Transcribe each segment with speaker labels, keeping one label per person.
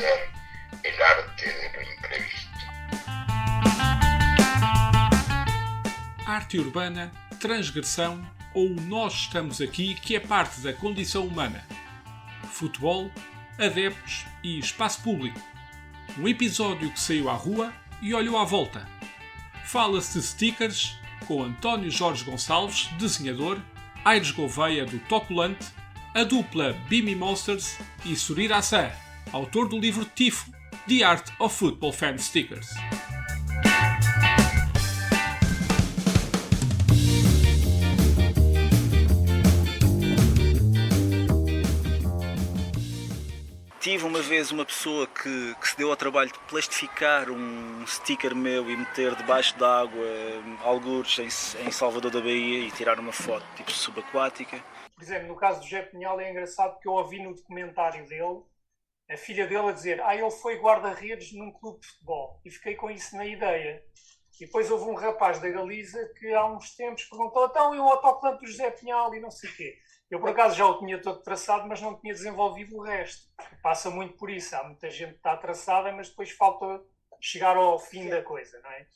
Speaker 1: ser el arte de lo imprevisto.
Speaker 2: Arte urbana, transgressão ou nós estamos aqui, que é parte da condição humana. Futebol, adeptos e espaço público. Um episódio que saiu à rua e olhou à volta. Fala-se de stickers com António Jorge Gonçalves, desenhador, Aires Gouveia do Toculante, a dupla Bimi Monsters e Surir Assar, autor do livro Tifo, The Art of Football Fan Stickers.
Speaker 3: Tive uma vez uma pessoa que se deu ao trabalho de plastificar um sticker meu e meter debaixo d'água, algures em Salvador da Bahia, e tirar uma foto tipo subaquática.
Speaker 4: Por exemplo, no caso do José Pinhal é engraçado porque eu ouvi no documentário dele a filha dele a dizer ele foi guarda-redes num clube de futebol, e fiquei com isso na ideia. E depois houve um rapaz da Galiza que há uns tempos perguntou então eu autocolante do José Pinhal e não sei o quê. Eu, por acaso, já o tinha todo traçado, mas não tinha desenvolvido o resto. Passa muito por isso. Há muita gente que está traçada, mas depois falta chegar ao fim da coisa, não é?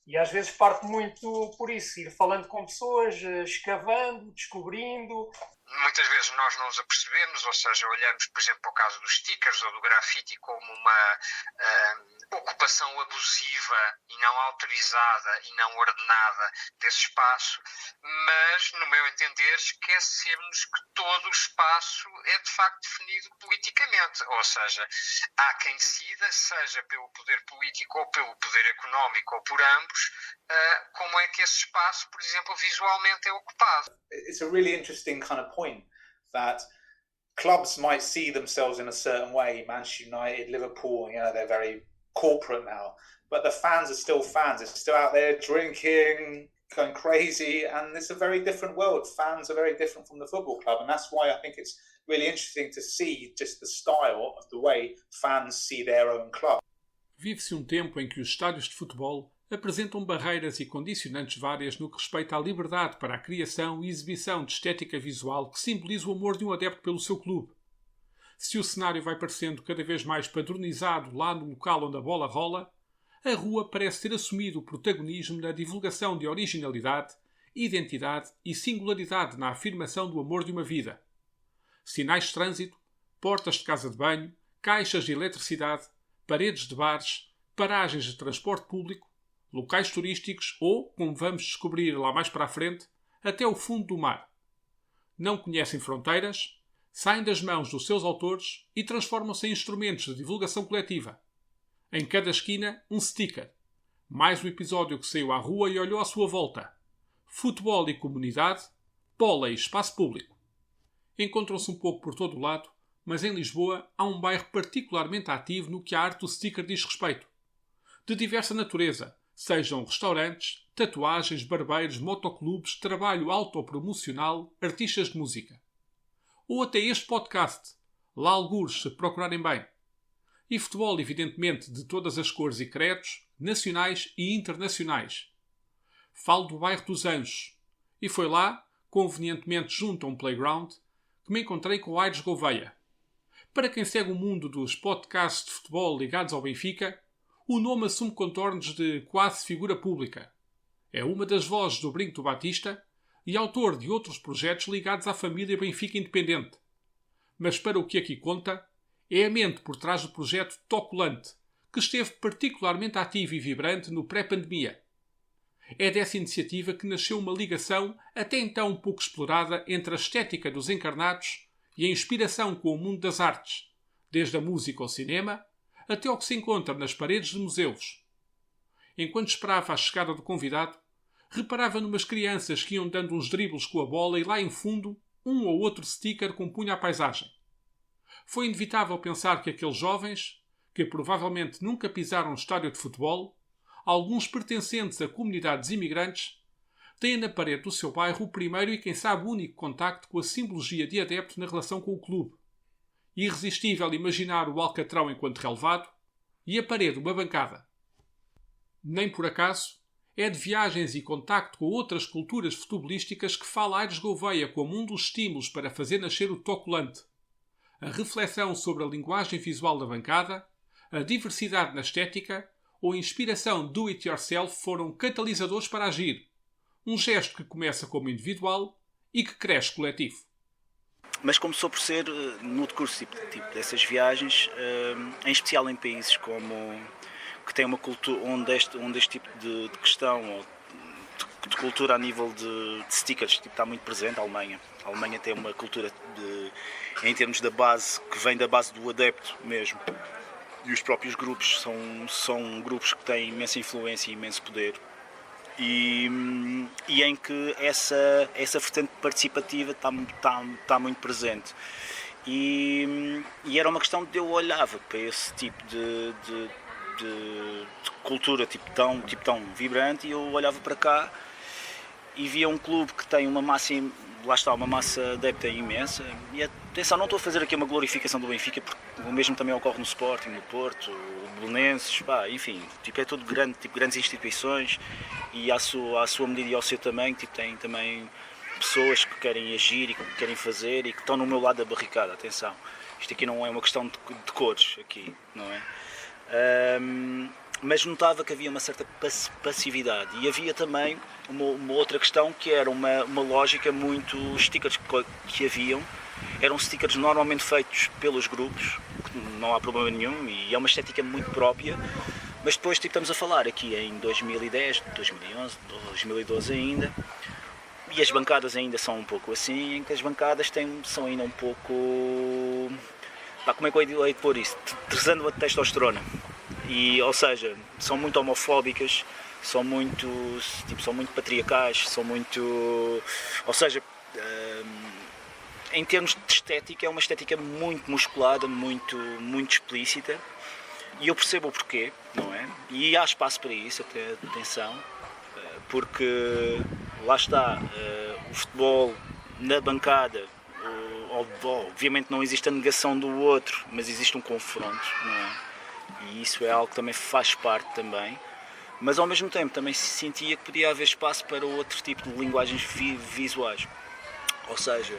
Speaker 4: E às vezes parte muito por isso. Ir falando com pessoas, escavando, descobrindo.
Speaker 5: Muitas vezes nós não nos apercebemos, ou seja, olhamos, por exemplo, para o caso dos stickers ou do grafite como uma ocupação abusiva e não autorizada e não ordenada desse espaço, mas, no meu entender, esquecemos que todo o espaço é, de facto, definido politicamente, ou seja, há quem decida, seja pelo poder político ou pelo poder económico ou por ambos, como é que esse espaço, por exemplo, visualmente é ocupado.
Speaker 6: It's a really interesting kind of point that clubs might see themselves in a certain way. Manchester United, Liverpool, they're very corporate now, but the fans are still fans. They're still out there drinking, going crazy, and it's a very different world. Fans are very different from the football club, and that's why I think it's really interesting to see just the style of the way fans see their own club.
Speaker 2: Vive-se um tempo em que os estádios de futebol apresentam barreiras e condicionantes várias no que respeita à liberdade para a criação e exibição de estética visual que simboliza o amor de um adepto pelo seu clube. Se o cenário vai parecendo cada vez mais padronizado lá no local onde a bola rola, a rua parece ter assumido o protagonismo na divulgação de originalidade, identidade e singularidade na afirmação do amor de uma vida. Sinais de trânsito, portas de casa de banho, caixas de eletricidade, paredes de bares, paragens de transporte público, locais turísticos ou, como vamos descobrir lá mais para a frente, até o fundo do mar. Não conhecem fronteiras, saem das mãos dos seus autores e transformam-se em instrumentos de divulgação coletiva. Em cada esquina, um sticker. Mais um episódio que saiu à rua e olhou à sua volta. Futebol e comunidade, bola e espaço público. Encontram-se um pouco por todo o lado, mas em Lisboa há um bairro particularmente ativo no que a arte do sticker diz respeito. De diversa natureza, sejam restaurantes, tatuagens, barbeiros, motoclubes, trabalho autopromocional, artistas de música. Ou até este podcast, lá algures se procurarem bem. E futebol, evidentemente, de todas as cores e credos, nacionais e internacionais. Falo do bairro dos Anjos. E foi lá, convenientemente junto a um playground, que me encontrei com o Aires Gouveia. Para quem segue o mundo dos podcasts de futebol ligados ao Benfica, o nome assume contornos de quase figura pública. É uma das vozes do Brinco do Batista e autor de outros projetos ligados à família Benfica Independente. Mas para o que aqui conta, é a mente por trás do projeto Toculante, que esteve particularmente ativo e vibrante no pré-pandemia. É dessa iniciativa que nasceu uma ligação até então um pouco explorada entre a estética dos encarnados e a inspiração com o mundo das artes, desde a música ao cinema, até ao que se encontra nas paredes de museus. Enquanto esperava a chegada do convidado, reparava numas crianças que iam dando uns dribles com a bola e lá em fundo um ou outro sticker compunha a paisagem. Foi inevitável pensar que aqueles jovens, que provavelmente nunca pisaram um estádio de futebol, alguns pertencentes a comunidades imigrantes, têm na parede do seu bairro o primeiro e quem sabe o único contacto com a simbologia de adepto na relação com o clube. Irresistível imaginar o alcatrão enquanto relevado e a parede uma bancada. Nem por acaso é de viagens e contacto com outras culturas futebolísticas que fala Aires Gouveia como um dos estímulos para fazer nascer o Toculante. a reflexão sobre a linguagem visual da bancada, a diversidade na estética ou a inspiração do-it-yourself foram catalisadores para agir. Um gesto que começa como individual e que cresce coletivo.
Speaker 3: Mas começou por ser, no decurso tipo dessas viagens, em especial em países como que têm uma cultura onde este tipo de questão ou de cultura a nível de stickers tipo, está muito presente. A Alemanha tem uma cultura em termos da base, que vem da base do adepto mesmo. E os próprios grupos são grupos que têm imensa influência e imenso poder. E em que essa vertente participativa está muito presente. E era uma questão de eu olhava para esse tipo de cultura tipo tão vibrante, e eu olhava para cá e via um clube que tem uma massa adepta imensa. E atenção, não estou a fazer aqui uma glorificação do Benfica, porque o mesmo também ocorre no Sporting, no Porto, o Belenenses, enfim, tipo, é tudo grande, tipo, grandes instituições, e à sua medida e ao seu tamanho, tipo, tem também pessoas que querem agir e que querem fazer e que estão no meu lado da barricada. Atenção, isto aqui não é uma questão de cores, aqui, não é? Mas notava que havia uma certa passividade, e havia também uma outra questão, que era uma lógica muito... Os stickers que haviam eram stickers normalmente feitos pelos grupos, não há problema nenhum, e é uma estética muito própria, mas depois tipo, estamos a falar aqui em 2010, 2011, 2012 ainda, e as bancadas ainda são um pouco assim, em que as bancadas são ainda um pouco... como é que eu hei de pôr isso? Trazendo a testosterona. Ou seja, são muito homofóbicas, são muito patriarcais, ou seja, em termos de estética, é uma estética muito musculada, muito explícita, e eu percebo o porquê, não é? E há espaço para isso, atenção, porque lá está, o futebol na bancada, obviamente não existe a negação do outro, mas existe um confronto, não é? E isso é algo que também faz parte também, mas ao mesmo tempo também se sentia que podia haver espaço para outro tipo de linguagens visuais. Ou seja,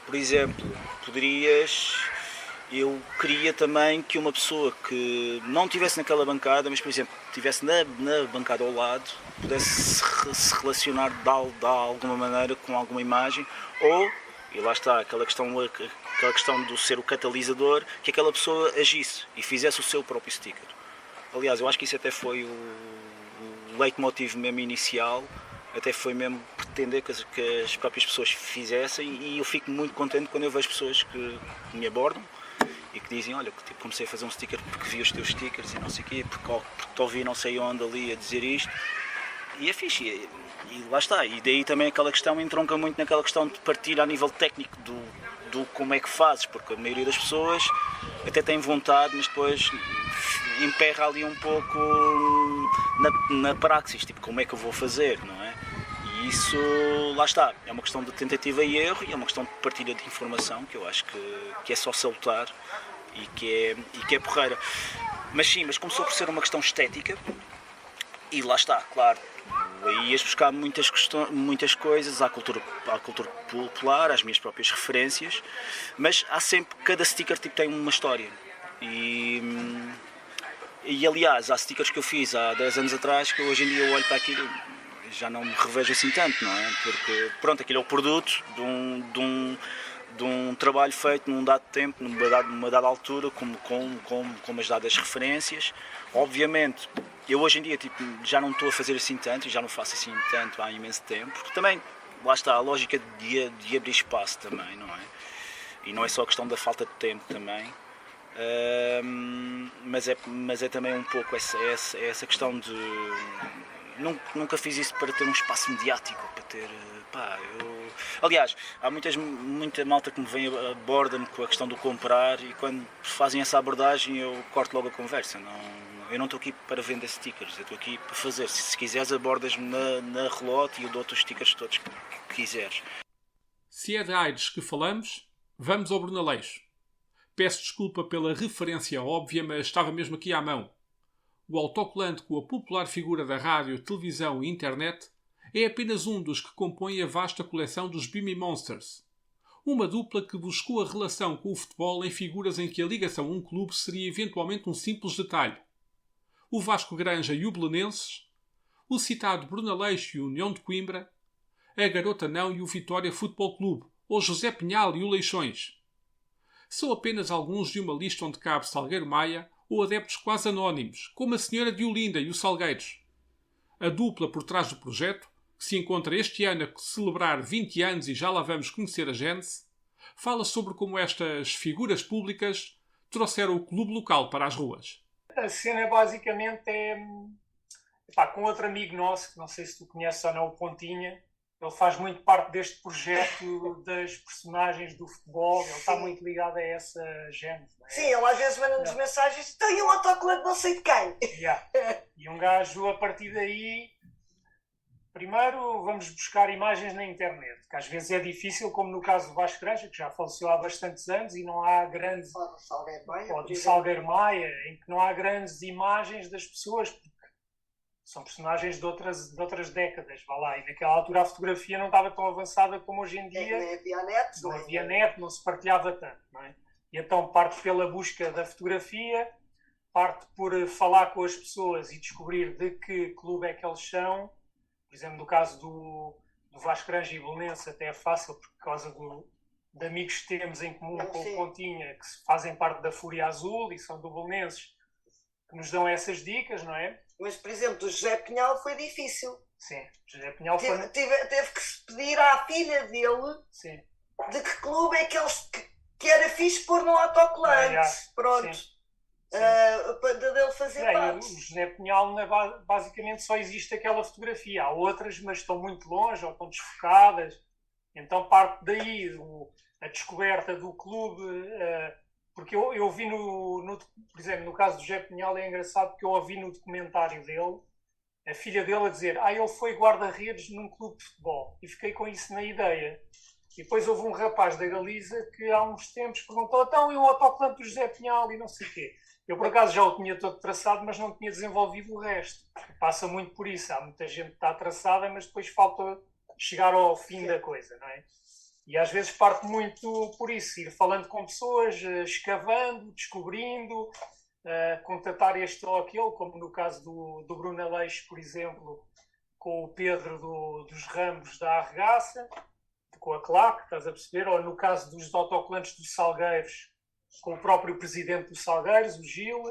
Speaker 3: por exemplo, eu queria também que uma pessoa que não estivesse naquela bancada, mas por exemplo, estivesse na bancada ao lado, pudesse se relacionar de alguma maneira com alguma imagem, e lá está, aquela questão do ser o catalisador, que aquela pessoa agisse e fizesse o seu próprio sticker. Aliás, eu acho que isso até foi o leitmotiv mesmo inicial, até foi mesmo pretender que as próprias pessoas fizessem, e eu fico muito contente quando eu vejo pessoas que me abordam e que dizem, olha, que tipo, comecei a fazer um sticker porque vi os teus stickers e não sei o quê, porque te ouvi não sei onde ali a dizer isto, e é fixe. E lá está, e daí também aquela questão entronca muito naquela questão de partir a nível técnico do como é que fazes, porque a maioria das pessoas até tem vontade, mas depois emperra ali um pouco na praxis, tipo, como é que eu vou fazer, não é? E isso, lá está, é uma questão de tentativa e erro, e é uma questão de partilha de informação, que eu acho que é só salutar e que é porreira. Mas sim, mas começou por ser uma questão estética, e lá está, claro, aí ias buscar muitas coisas à cultura popular, às minhas próprias referências, mas há sempre, cada sticker tipo, tem uma história. E aliás, há stickers que eu fiz há 10 anos atrás que hoje em dia eu olho para aquilo e já não me revejo assim tanto, não é? Porque pronto, aquilo é o produto de um trabalho feito num dado tempo, numa dada altura, com as dadas referências. Obviamente, eu hoje em dia tipo, já não estou a fazer assim tanto, e já não faço assim tanto há imenso tempo, porque também, lá está, a lógica de abrir espaço também, não é? E não é só a questão da falta de tempo também, mas é também um pouco essa questão de... Nunca fiz isso para ter um espaço mediático, para ter... Aliás, há muita malta que me vem, aborda-me com a questão do comprar, e quando fazem essa abordagem eu corto logo a conversa. Eu não estou aqui para vender stickers, eu estou aqui para fazer. Se quiseres, abordas-me na relote e eu dou-te os stickers todos que quiseres.
Speaker 2: Se é de AIDS que falamos, vamos ao Bruno Aleixo. Peço desculpa pela referência óbvia, mas estava mesmo aqui à mão. O autocolante com a popular figura da rádio, televisão e internet é apenas um dos que compõem a vasta coleção dos Beamy Monsters. Uma dupla que buscou a relação com o futebol em figuras em que a ligação a um clube seria eventualmente um simples detalhe. O Vasco Granja e o Belenenses, o citado Brunaleixo e o União de Coimbra, a Garota Não e o Vitória Futebol Clube, ou José Pinhal e o Leixões. São apenas alguns de uma lista onde cabe Salgueiro Maia ou adeptos quase anónimos, como a Senhora de Olinda e os Salgueiros. A dupla por trás do projeto, que se encontra este ano a celebrar 20 anos e já lá vamos conhecer a gênese, fala sobre como estas figuras públicas trouxeram o clube local para as ruas.
Speaker 4: A cena basicamente é com outro amigo nosso, que não sei se tu conheces ou não, o Pontinha. Ele faz muito parte deste projeto das personagens do futebol. Ele está muito ligado a essa gênese. Não é?
Speaker 7: Sim, ele às vezes manda-nos mensagens: tenho um autocolante não sei de quem.
Speaker 4: Yeah. E um gajo, a partir daí, primeiro vamos buscar imagens na internet, que às vezes é difícil, como no caso do Vasco Granja, que já faleceu há bastantes anos e não há grandes...
Speaker 7: Ou
Speaker 4: do Salgueiro Maia, em que não há grandes imagens das pessoas, porque são personagens de outras décadas, vá lá. E naquela altura a fotografia não estava tão avançada como hoje em dia.
Speaker 7: Não
Speaker 4: havia net, não se partilhava tanto, não é? E então parte pela busca da fotografia, parte por falar com as pessoas e descobrir de que clube é que eles são. Por exemplo, no caso do Vasco Granja e Belenenses até é fácil, por causa de amigos que temos em comum com o Pontinha, que fazem parte da Fúria Azul e são do Belenenses, que nos dão essas dicas, não é?
Speaker 7: Mas, por exemplo, do José Pinhal foi difícil.
Speaker 4: Sim, José Pinhal foi...
Speaker 7: Teve que se pedir à filha dele
Speaker 4: Sim.
Speaker 7: de que clube é que era fixe pôr no autocolante. Pronto.
Speaker 4: Sim.
Speaker 7: Dele fazer parte.
Speaker 4: O José Pinhal, basicamente, só existe aquela fotografia. Há outras, mas estão muito longe ou estão desfocadas. Então parte daí a descoberta do clube... porque eu vi por exemplo, no caso do José Pinhal é engraçado porque eu ouvi no documentário dele a filha dele a dizer ele foi guarda-redes num clube de futebol, e fiquei com isso na ideia. E depois houve um rapaz da Galiza que há uns tempos perguntou então e o autocolante do José Pinhal e não sei o quê. Eu por acaso já o tinha todo traçado, mas não tinha desenvolvido o resto. Passa muito por isso, há muita gente que está traçada, mas depois falta chegar ao fim da coisa, não é? E às vezes parte muito por isso, ir falando com pessoas, escavando, descobrindo, contatar este ou aquele, como no caso do Bruno Aleixo, por exemplo, com o Pedro dos Ramos da Arregaça, com a Claque, estás a perceber? Ou no caso dos autocolantes dos Salgueiros, com o próprio presidente dos Salgueiros, o Gil.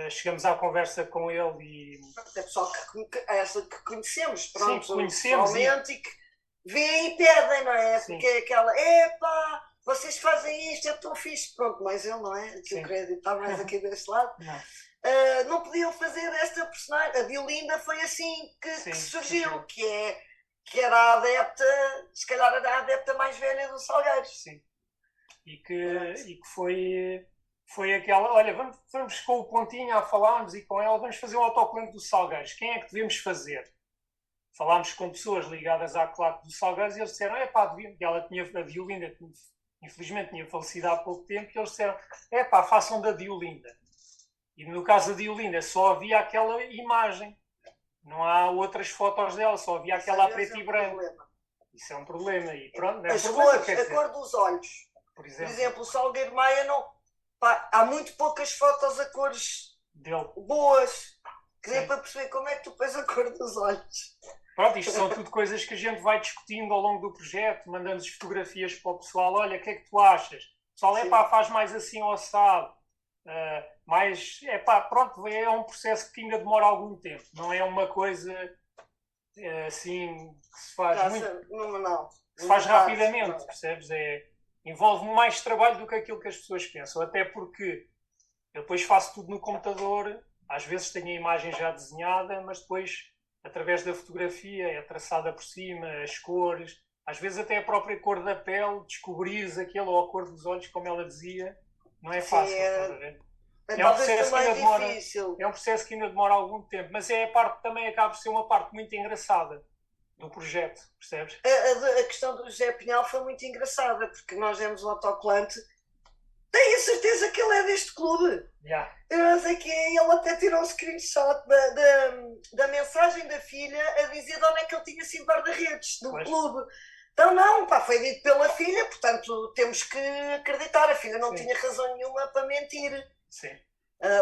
Speaker 4: Chegamos à conversa com ele e...
Speaker 7: É pessoal que conhecemos, pronto,
Speaker 4: sim, conhecemos
Speaker 7: pessoalmente e que vêem e pedem, não é?
Speaker 4: Sim.
Speaker 7: Porque é aquela, epá, vocês fazem isto, é tão fixe. Pronto, mas ele não é, que o crédito está mais aqui deste lado. Não podiam fazer esta personagem. A Diolinda foi assim que surgiu, que era a adepta, se calhar era a adepta mais velha do Salgueiros.
Speaker 4: Sim. E que foi aquela, olha, vamos com o Pontinha a falarmos e com ela, vamos fazer um autocolante do Salgueiros. Quem é que devemos fazer? Falámos com pessoas ligadas à claque do Salgueiros e eles disseram, a Diolinda, infelizmente tinha falecido há pouco tempo, e eles disseram, façam da Diolinda. E no caso da Diolinda só havia aquela imagem, não há outras fotos dela, só havia aquela a preto e branco. Isso é um problema. E pronto,
Speaker 7: a cor dos olhos. Por exemplo, o Salgueiro Maia não... há muito poucas fotos a cores
Speaker 4: dele
Speaker 7: boas. Que dê para perceber como é que tu pões a cor dos olhos.
Speaker 4: Pronto, isto são tudo coisas que a gente vai discutindo ao longo do projeto, mandando-lhes fotografias para o pessoal. Olha, o que é que tu achas? O pessoal, faz mais assim ou assado. Pronto, é um processo que ainda demora algum tempo. Não é uma coisa assim que se faz se faz rapidamente, percebes? Envolve mais trabalho do que aquilo que as pessoas pensam. Até porque eu depois faço tudo no computador. Às vezes tenho a imagem já desenhada, mas depois, através da fotografia, é traçada por cima, as cores, às vezes até a própria cor da pele, descobrires aquilo ou a cor dos olhos, como ela dizia, não é fácil. É um processo que ainda demora algum tempo, mas é a parte também acaba por ser uma parte muito engraçada do projeto, percebes?
Speaker 7: A questão do José Pinhal foi muito engraçada, porque nós demos um autocolante. Tenho a certeza que ele é deste clube. Eu sei que ele até tirou um screenshot da mensagem da filha a dizer de onde é que ele tinha sido guarda-redes do clube. Então não, pá, foi dito pela filha, portanto temos que acreditar. A filha não tinha razão nenhuma para mentir.
Speaker 4: Sim.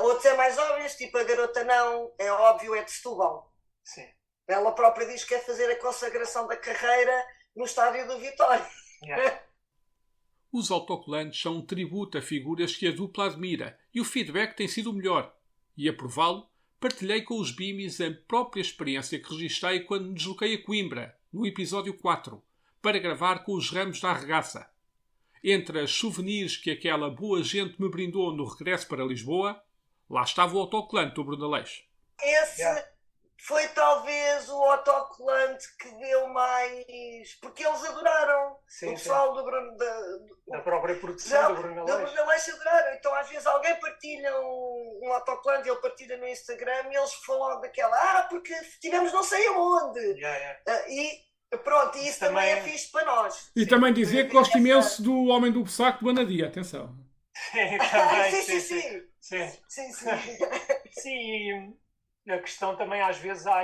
Speaker 7: Outros é mais óbvios, tipo a garota não, é óbvio, é de Setúbal.
Speaker 4: Sim.
Speaker 7: Ela própria diz que quer fazer a consagração da carreira no estádio do Vitória.
Speaker 4: Yeah.
Speaker 2: Os autocolantes são um tributo a figuras que a dupla admira e o feedback tem sido o melhor. E a prová-lo, partilhei com os Bimis a própria experiência que registrei quando me desloquei a Coimbra, no episódio 4, para gravar com os Ramos da Arregaça. Entre as souvenirs que aquela boa gente me brindou no regresso para Lisboa, lá estava o autocolante do Bruno Aleixo.
Speaker 7: Esse foi talvez o autocolante que deu mais... Porque eles adoraram.
Speaker 4: Sim,
Speaker 7: o pessoal do Bruno...
Speaker 4: Da própria produção do Bruno Aleixo.
Speaker 7: Do Bruno Aleixo adoraram. Então às vezes alguém partilha um autocolante, ele partilha no Instagram e eles falam daquela... porque tivemos não sei aonde. E pronto, e isso também é fixe para nós.
Speaker 2: E também dizer que gosto imenso do Homem do Bussaco do Anadia, atenção.
Speaker 7: Sim.
Speaker 4: Sim, e a questão também às vezes há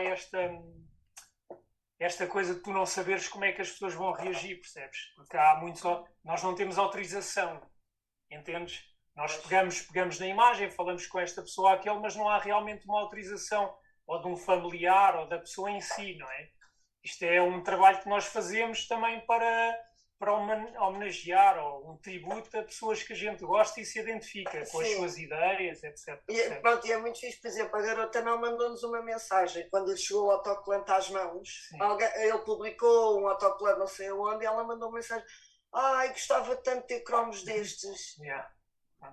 Speaker 4: esta coisa de tu não saberes como é que as pessoas vão reagir, percebes? Porque há muitos... Nós não temos autorização, entendes? Nós pegamos na imagem, falamos com esta pessoa aquele, mas não há realmente uma autorização ou de um familiar ou da pessoa em si, não é? Isto é um trabalho que nós fazemos também para homenagear ou um tributo a pessoas que a gente gosta e se identifica com as suas ideias, etc.
Speaker 7: Pronto, e é muito fixe, por exemplo, a garota não mandou-nos uma mensagem quando lhe chegou o autocolante às mãos. Ele publicou um autocolante não sei onde e ela mandou uma mensagem: ai, gostava tanto de ter cromos destes.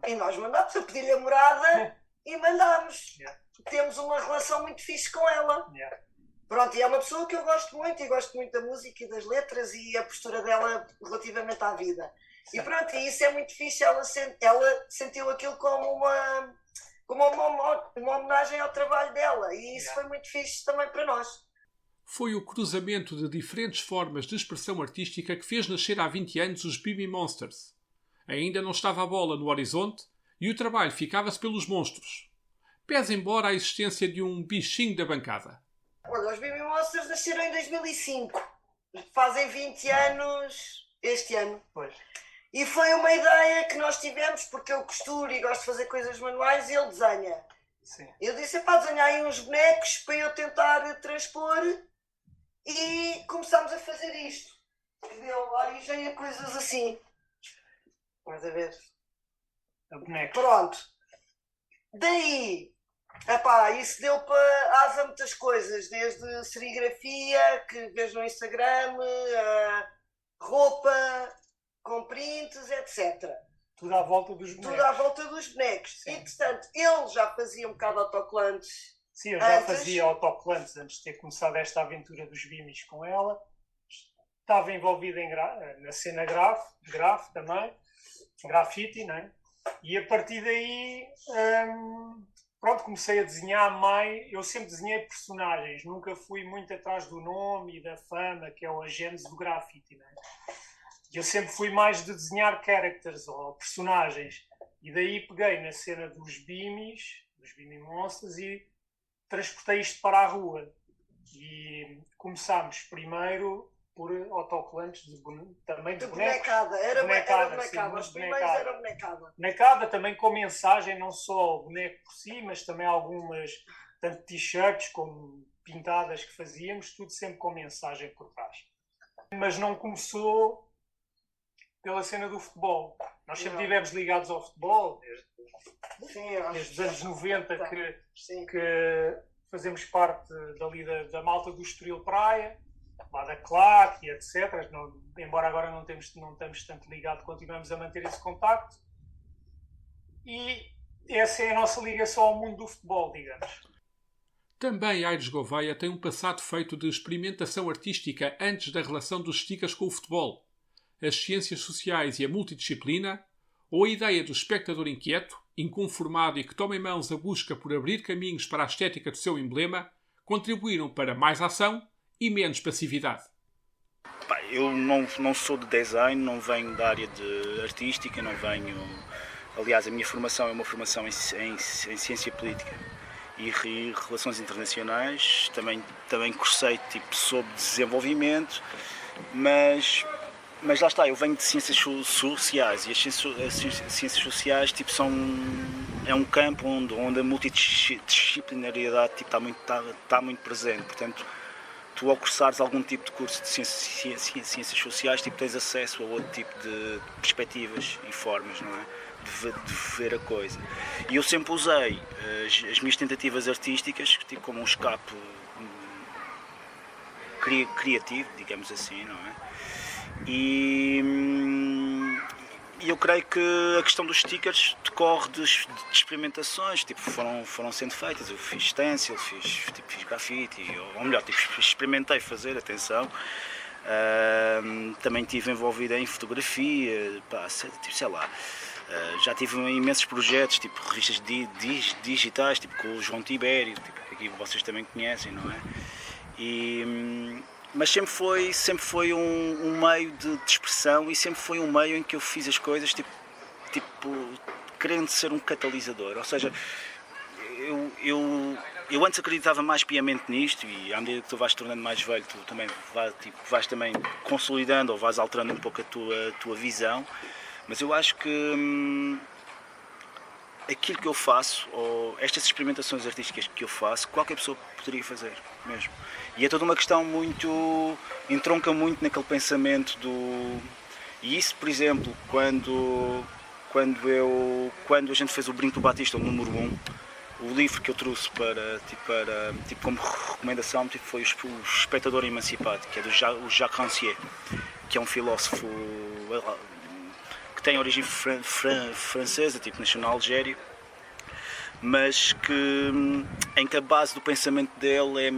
Speaker 7: E nós mandámos, eu pedi-lhe a morada e mandámos. Temos uma relação muito fixe com ela. Pronto, e é uma pessoa que eu gosto muito e gosto muito da música e das letras e a postura dela relativamente à vida. E pronto, e isso é muito fixe, ela sentiu aquilo como uma homenagem ao trabalho dela e isso foi muito fixe também para nós.
Speaker 2: Foi o cruzamento de diferentes formas de expressão artística que fez nascer há 20 anos os Bimmy Monsters. Ainda não estava a bola no horizonte e o trabalho ficava-se pelos monstros. Pese embora a existência de um bichinho da bancada.
Speaker 7: Olha, os Bimmy Monsters nasceram em 2005. Fazem 20 anos este ano.
Speaker 4: Pois.
Speaker 7: E foi uma ideia que nós tivemos, porque eu costuro e gosto de fazer coisas manuais e ele desenha.
Speaker 4: Sim.
Speaker 7: Eu disse, desenhar aí uns bonecos para eu tentar transpor e começámos a fazer isto. Que deu origem a coisas assim. Vais a ver?
Speaker 4: A boneca.
Speaker 7: Pronto. Daí... isso deu para asa muitas coisas, desde serigrafia, que vês no Instagram, roupa com prints, etc.
Speaker 4: Tudo à volta dos bonecos.
Speaker 7: Tudo à volta dos bonecos. Sim. E, portanto, ele já fazia um bocado autocolantes.
Speaker 4: Sim, eu já fazia autocolantes antes de ter começado esta aventura dos Bimis com ela. Estava envolvido na cena graf também, grafite, não é? E a partir daí... Pronto, comecei a desenhar mais. Eu sempre desenhei personagens, nunca fui muito atrás do nome e da fama, que é a gênese do grafite, né? Eu sempre fui mais de desenhar characters ou personagens. E daí peguei na cena dos Bimis, dos Bimmy Monsters, e transportei isto para a rua. E começámos primeiro por autocolantes também de
Speaker 7: bonecada. Era bonecada. Os primeiros eram bonecada.
Speaker 4: Bonecada também com mensagem, não só o boneco por si, mas também algumas, tanto t-shirts como pintadas que fazíamos, tudo sempre com mensagem por trás. Mas não começou pela cena do futebol. Nós sempre estivemos ligados ao futebol, desde os anos 90 que fazemos parte da malta do Estoril Praia, lá da Claque e etc. Embora agora não estamos tanto ligados, continuamos a manter esse contacto. E essa é a nossa ligação ao mundo do futebol, digamos.
Speaker 2: Também Aires Gouveia tem um passado feito de experimentação artística antes da relação dos stickers com o futebol, as ciências sociais e a multidisciplina, ou a ideia do espectador inquieto, inconformado e que toma em mãos a busca por abrir caminhos para a estética do seu emblema, contribuíram para mais ação e menos passividade.
Speaker 3: Eu não sou de design, não venho da área de artística, não venho... Aliás, a minha formação é uma formação em ciência política e relações internacionais. Também cursei sobre desenvolvimento Mas lá está, eu venho de ciências sociais e as ciências sociais tipo, é um campo onde a multidisciplinariedade tipo, está muito presente. Portanto, tu ao cursares algum tipo de curso de ciências sociais tipo, tens acesso a outro tipo de perspectivas e formas, não é? De ver a coisa. E eu sempre usei as minhas tentativas artísticas tipo, como um escape criativo, digamos assim, não é? E eu creio que a questão dos stickers decorre de experimentações, tipo, foram sendo feitas. Eu fiz stencil, fiz grafite, ou melhor, tipo, experimentei fazer, atenção. Também estive envolvido em fotografia, sei lá. Já tive imensos projetos, tipo revistas digitais, tipo com o João Tibério, tipo, aqui vocês também conhecem, não é? Mas sempre foi um meio de expressão e sempre foi um meio em que eu fiz as coisas tipo querendo ser um catalisador. Ou seja, eu antes acreditava mais piamente nisto e à medida que tu vais te tornando mais velho, tu também vais também consolidando ou vais alterando um pouco a tua visão. Mas eu acho que aquilo que eu faço, ou estas experimentações artísticas que eu faço, qualquer pessoa poderia fazer mesmo. E é toda uma questão entronca muito naquele pensamento do... E isso, por exemplo, quando a gente fez o Brinco do Batista, o número 1, o livro que eu trouxe como recomendação foi o Espectador Emancipado, que é do Jacques Rancière, que é um filósofo que tem origem francesa, tipo nacional algério, mas em que a base do pensamento dele é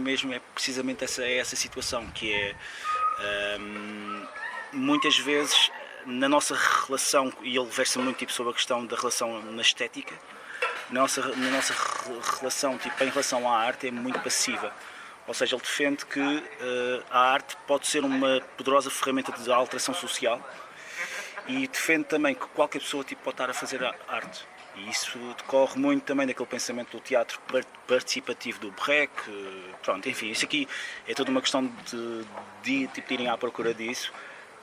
Speaker 3: precisamente essa situação, que é muitas vezes na nossa relação, e ele versa muito tipo, sobre a questão da relação na estética, na nossa relação tipo, em relação à arte é muito passiva. Ou seja, ele defende que a arte pode ser uma poderosa ferramenta de alteração social e defende também que qualquer pessoa tipo, pode estar a fazer arte. E isso decorre muito também daquele pensamento do teatro participativo do Brecht. Pronto, enfim, isso aqui é toda uma questão de irem à procura disso.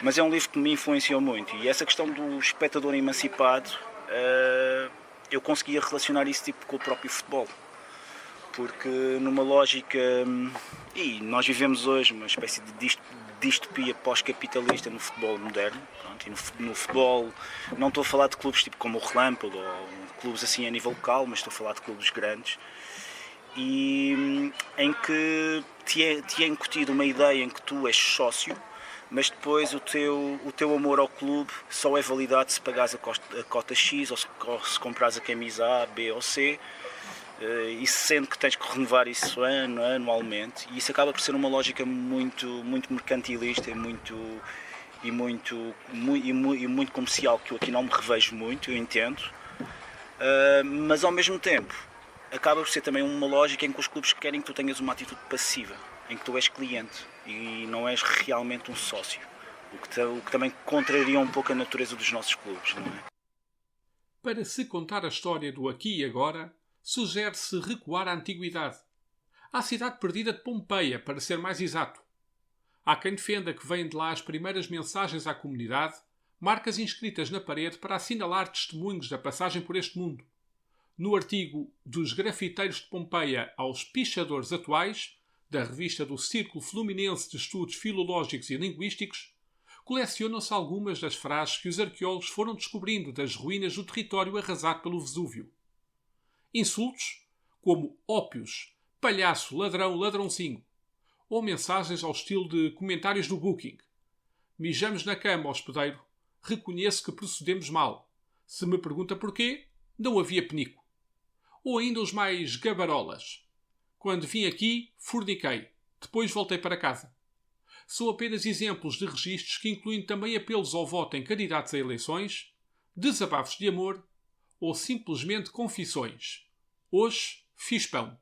Speaker 3: Mas é um livro que me influenciou muito. E essa questão do espectador emancipado, eu conseguia relacionar isso tipo, com o próprio futebol. Porque numa lógica... E nós vivemos hoje uma espécie de distopia pós-capitalista no futebol moderno. Pronto, e no futebol, não estou a falar de clubes tipo como o Relâmpago ou clubes assim a nível local, mas estou a falar de clubes grandes. E em que te é incutido uma ideia em que tu és sócio, mas depois o teu amor ao clube só é validado se pagares a cota X ou se comprares a camisa A, B ou C, e sendo que tens que renovar isso anualmente. E isso acaba por ser uma lógica muito mercantilista e muito comercial, que eu aqui não me revejo muito, eu entendo, mas ao mesmo tempo acaba por ser também uma lógica em que os clubes querem que tu tenhas uma atitude passiva, em que tu és cliente e não és realmente um sócio, o que também contraria um pouco a natureza dos nossos clubes, não é?
Speaker 2: Para se contar a história do aqui e agora, sugere-se recuar à antiguidade, à cidade perdida de Pompeia, para ser mais exato. Há quem defenda que vêm de lá as primeiras mensagens à comunidade, marcas inscritas na parede para assinalar testemunhos da passagem por este mundo. No artigo Dos Grafiteiros de Pompeia aos Pichadores Atuais, da revista do Círculo Fluminense de Estudos Filológicos e Linguísticos, colecionam-se algumas das frases que os arqueólogos foram descobrindo das ruínas do território arrasado pelo Vesúvio. Insultos como ópios, palhaço, ladrão, ladrãozinho, ou mensagens ao estilo de comentários do Booking. Mijamos na cama, hospedeiro. Reconheço que procedemos mal. Se me pergunta porquê, não havia penico. Ou ainda os mais gabarolas. Quando vim aqui, forniquei. Depois voltei para casa. São apenas exemplos de registros que incluem também apelos ao voto em candidatos a eleições, desabafos de amor ou simplesmente confissões. Hoje fiz pão.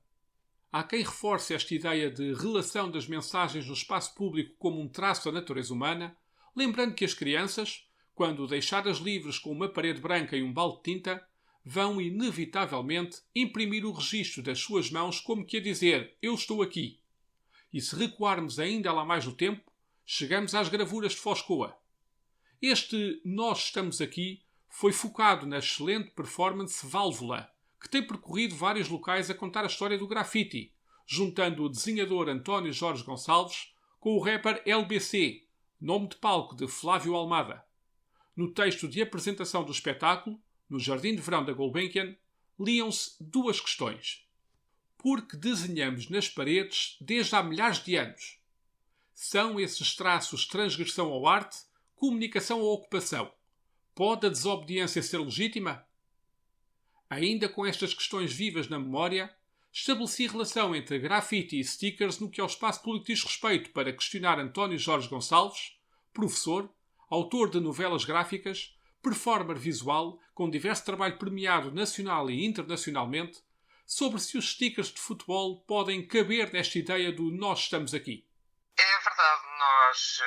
Speaker 2: Há quem reforce esta ideia de relação das mensagens no espaço público como um traço da natureza humana, lembrando que as crianças, quando deixadas livres com uma parede branca e um balde de tinta, vão inevitavelmente imprimir o registro das suas mãos como que a dizer: eu estou aqui. E se recuarmos ainda lá mais no tempo, chegamos às gravuras de Foscoa. Este Nós Estamos Aqui foi focado na excelente performance Válvula, que tem percorrido vários locais a contar a história do grafite, juntando o desenhador António Jorge Gonçalves com o rapper LBC, nome de palco de Flávio Almada. No texto de apresentação do espetáculo, no Jardim de Verão da Gulbenkian, liam-se duas questões. Por que desenhamos nas paredes desde há milhares de anos? São esses traços transgressão ao arte, comunicação ou ocupação? Pode a desobediência ser legítima? Ainda com estas questões vivas na memória, estabeleci relação entre grafite e stickers no que ao espaço público diz respeito para questionar António Jorge Gonçalves, professor, autor de novelas gráficas, performer visual com diverso trabalho premiado nacional e internacionalmente, sobre se os stickers de futebol podem caber nesta ideia do Nós Estamos Aqui.
Speaker 5: É verdade, nós,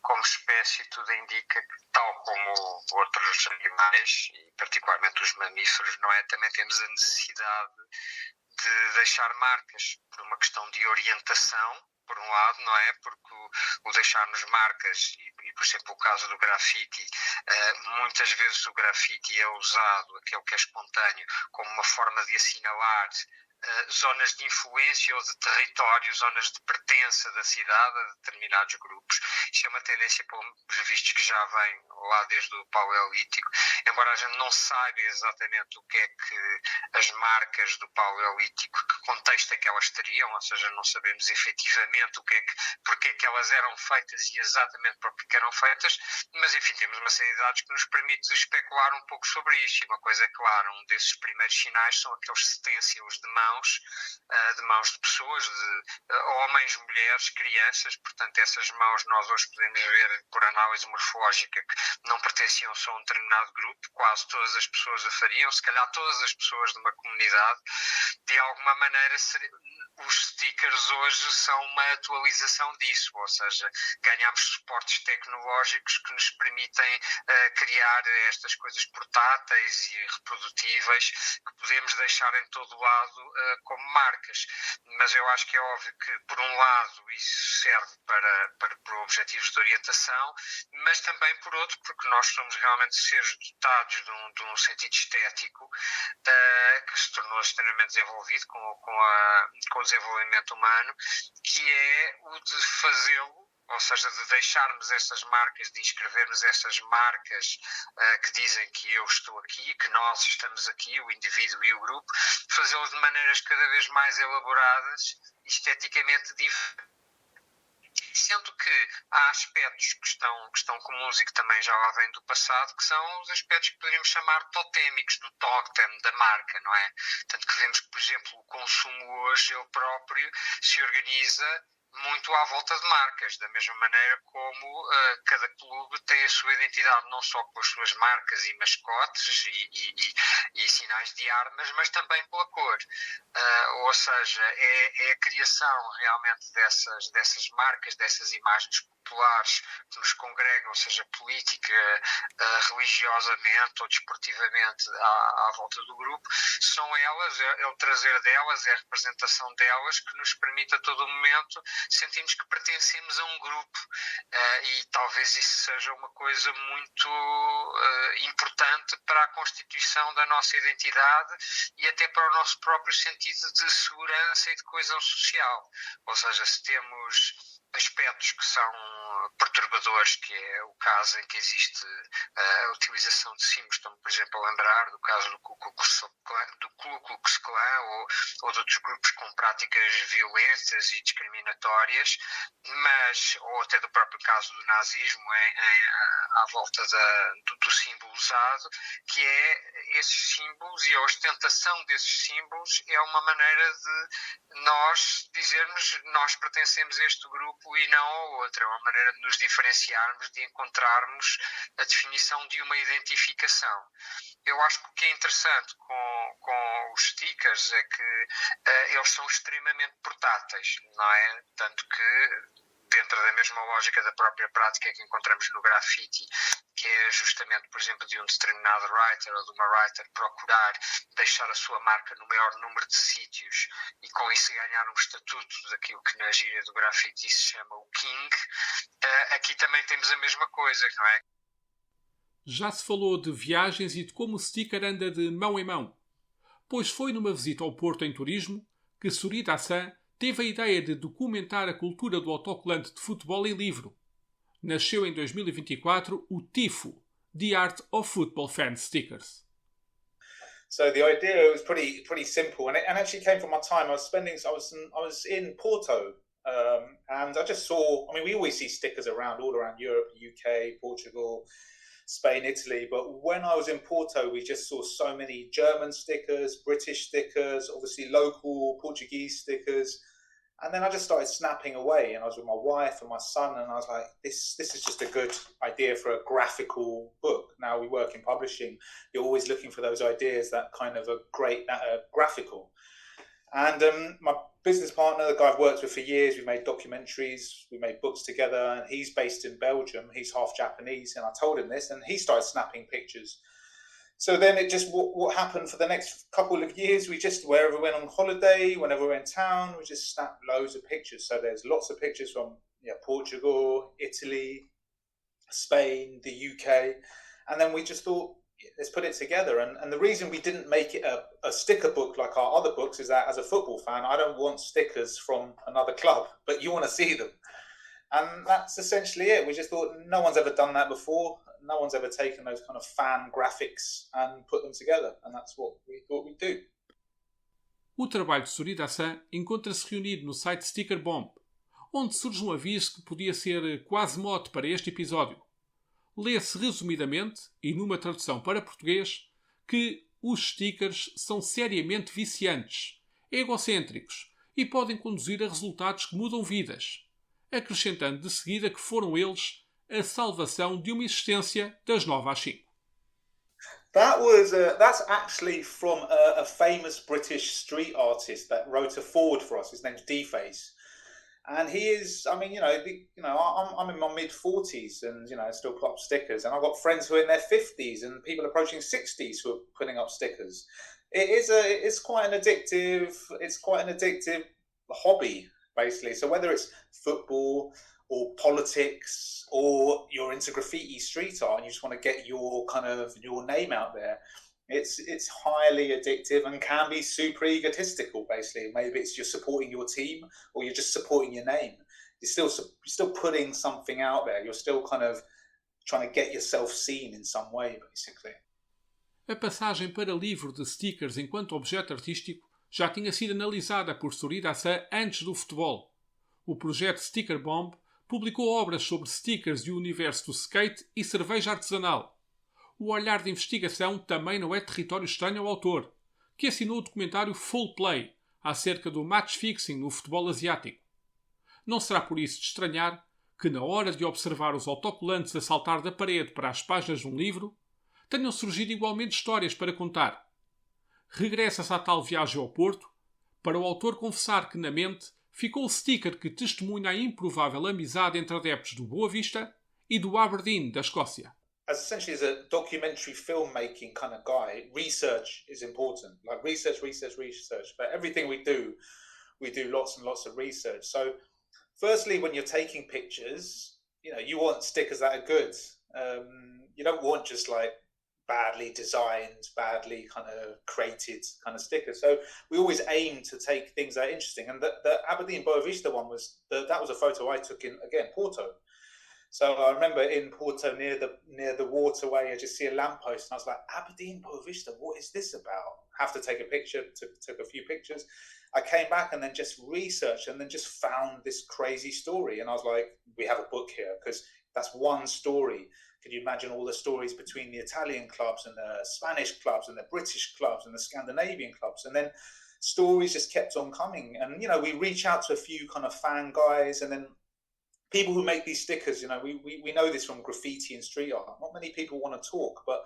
Speaker 5: como espécie, tudo indica que, tal como outros animais, e particularmente os mamíferos, não é? Também temos a necessidade de deixar marcas por uma questão de orientação, por um lado, não é? Porque o deixar-nos marcas, e por exemplo o caso do grafite, muitas vezes o grafite é usado, aquele que é espontâneo, como uma forma de assinalar zonas de influência ou de território, zonas de pertença da cidade a determinados grupos. Isto é uma tendência, pelos vistos, que já vem lá desde o Paleolítico, embora a gente não saiba exatamente o que é que as marcas do Paleolítico, que contexto é que elas teriam, ou seja, não sabemos efetivamente porque é que elas eram feitas e exatamente para que eram feitas, mas enfim, temos uma série de dados que nos permite especular um pouco sobre isto. E uma coisa é clara, um desses primeiros sinais são aqueles stencils de mãos de pessoas, de homens, mulheres, crianças. Portanto, essas mãos nós hoje podemos ver por análise morfológica que não pertenciam só a um determinado grupo, quase todas as pessoas a fariam, se calhar todas as pessoas de uma comunidade. De alguma maneira, os stickers hoje são uma atualização disso, ou seja, ganhamos suportes tecnológicos que nos permitem criar estas coisas portáteis e reprodutíveis que podemos deixar em todo lado como marcas. Mas eu acho que é óbvio que, por um lado, isso serve para objetivos de orientação, mas também por outro, porque nós somos realmente seres dotados de um sentido estético que se tornou extremamente desenvolvido com o desenvolvimento humano, que é o de fazê-lo, ou seja, de deixarmos estas marcas, de inscrevermos estas marcas que dizem que eu estou aqui, que nós estamos aqui, o indivíduo e o grupo, fazê-lo de maneiras cada vez mais elaboradas e esteticamente diferentes. Sendo que há aspectos que estão comuns e que também já lá vêm do passado, que são os aspectos que poderíamos chamar totémicos, do totem, da marca, não é? Tanto que vemos que, por exemplo, o consumo hoje, ele próprio, se organiza muito à volta de marcas, da mesma maneira como cada clube tem a sua identidade, não só com as suas marcas e mascotes e sinais de armas, mas também pela cor. Ou seja, é a criação realmente dessas marcas, dessas imagens populares que nos congregam, seja política, religiosamente ou desportivamente à volta do grupo. São elas, é o trazer delas, é a representação delas que nos permite a todo momento sentirmos que pertencemos a um grupo, e talvez isso seja uma coisa muito importante para a constituição da nossa identidade e até para o nosso próprio sentido de segurança e de coesão social. Ou seja, se temos aspectos que são perturbadores, que é o caso em que existe a utilização de símbolos, estão, por exemplo, a lembrar do caso do Ku Klux Klan ou de outros grupos com práticas violentas e discriminatórias, ou até do próprio caso do nazismo à volta do símbolo usado, que é esses símbolos e a ostentação desses símbolos é uma maneira de nós dizermos nós pertencemos a este grupo e não ao outro. É uma maneira de nos diferenciarmos, de encontrarmos a definição de uma identificação. Eu acho que o que é interessante com os stickers é que eles são extremamente portáteis, não é? Tanto que, dentro da mesma lógica da própria prática que encontramos no grafite, que é justamente, por exemplo, de um determinado writer ou de uma writer procurar deixar a sua marca no maior número de sítios e com isso ganhar um estatuto daquilo que na gíria do grafite se chama o king, aqui também temos a mesma coisa, não é?
Speaker 2: Já se falou de viagens e de como o sticker anda de mão em mão. Pois foi numa visita ao Porto em turismo que Sorida Hassan teve a ideia de documentar a cultura do autocolante de futebol em livro. Nasceu em 2024 o TIFO, The Art of Football Fan Stickers.
Speaker 6: So the idea was pretty simple, and it actually came from my time. I was in Porto, and I just saw. I mean, we always see stickers all around Europe, UK, Portugal, Spain, Italy. But when I was in Porto, we just saw so many German stickers, British stickers, obviously local Portuguese stickers. And then I just started snapping away, and I was with my wife and my son, and I was like, this is just a good idea for a graphical book. Now we work in publishing. You're always looking for those ideas that kind of are great, graphical. And my business partner, the guy I've worked with for years, we made documentaries, we made books together, and he's based in Belgium. He's half Japanese, and I told him this, and he started snapping pictures. So then it just, what happened for the next couple of years, we just, wherever we went on holiday, whenever we're in town, we just snapped loads of pictures. So there's lots of pictures from Portugal, Italy, Spain, the UK. And then we just thought, let's put it together. And the reason we didn't make it a sticker book like our other books is that as a football fan, I don't want stickers from another club, but you want to see them. And that's essentially it. We just thought no one's ever done that before. No one's ever taken those kind of fan graphics and put them together. And that's what we thought we'd do.
Speaker 2: O trabalho de Sorida Hassan encontra-se reunido no site Sticker Bomb, onde surge um aviso que podia ser quase mote para este episódio. Lê-se resumidamente, e numa tradução para português, que os stickers são seriamente viciantes, egocêntricos e podem conduzir a resultados que mudam vidas, acrescentando de seguida que foram eles a salvação de uma existência das 9 às 5.
Speaker 6: That's actually from a famous British street artist that wrote a foreword for us. His name's D-Face. And he is, I mean, I'm in my mid-40s and, I still put up stickers. And I've got friends who are in their 50s and people approaching 60s who are putting up stickers. It's quite an addictive hobby, basically. So whether it's football or politics or you're into graffiti street art and you just want to get your name out there, it's highly addictive and can be super egotistical, basically. Maybe it's you're supporting your team or you're just supporting your name. You're still putting something out there. You're still kind of trying to get yourself seen in some way, basically.
Speaker 2: A passagem para livro de stickers enquanto objeto artístico já tinha sido analisada por Sorida Hassan antes do futebol. O projeto Sticker Bomb publicou obras sobre stickers e o universo do skate e cerveja artesanal. O olhar de investigação também não é território estranho ao autor, que assinou o documentário Full Play acerca do match fixing no futebol asiático. Não será por isso de estranhar que, na hora de observar os autocolantes a saltar da parede para as páginas de um livro, tenham surgido igualmente histórias para contar. Regressa-se à tal viagem ao Porto, para o autor confessar que na mente ficou o sticker que testemunha a improvável amizade entre adeptos do Boa Vista e do Aberdeen, da Escócia.
Speaker 6: Essentially, as a documentary filmmaking kind of guy, research is important. Like research. But everything we do lots and lots of research. So, firstly, when you're taking pictures, you want stickers that are good. You don't want just like badly designed, badly kind of created kind of stickers. So we always aim to take things that are interesting. And the Aberdeen Boa Vista one was a photo I took in, again, Porto. So I remember in Porto near the waterway, I just see a lamppost and I was like, Aberdeen Boa Vista, what is this about? Have to take a picture, took a few pictures. I came back and then just researched and then just found this crazy story. And I was like, we have a book here because that's one story. Could you imagine all the stories between the Italian clubs and the Spanish clubs and the British clubs and the Scandinavian clubs? And then stories just kept on coming. And, we reach out to a few kind of fan guys and then people who make these stickers, we know this from graffiti and street art. Not many people want to talk, but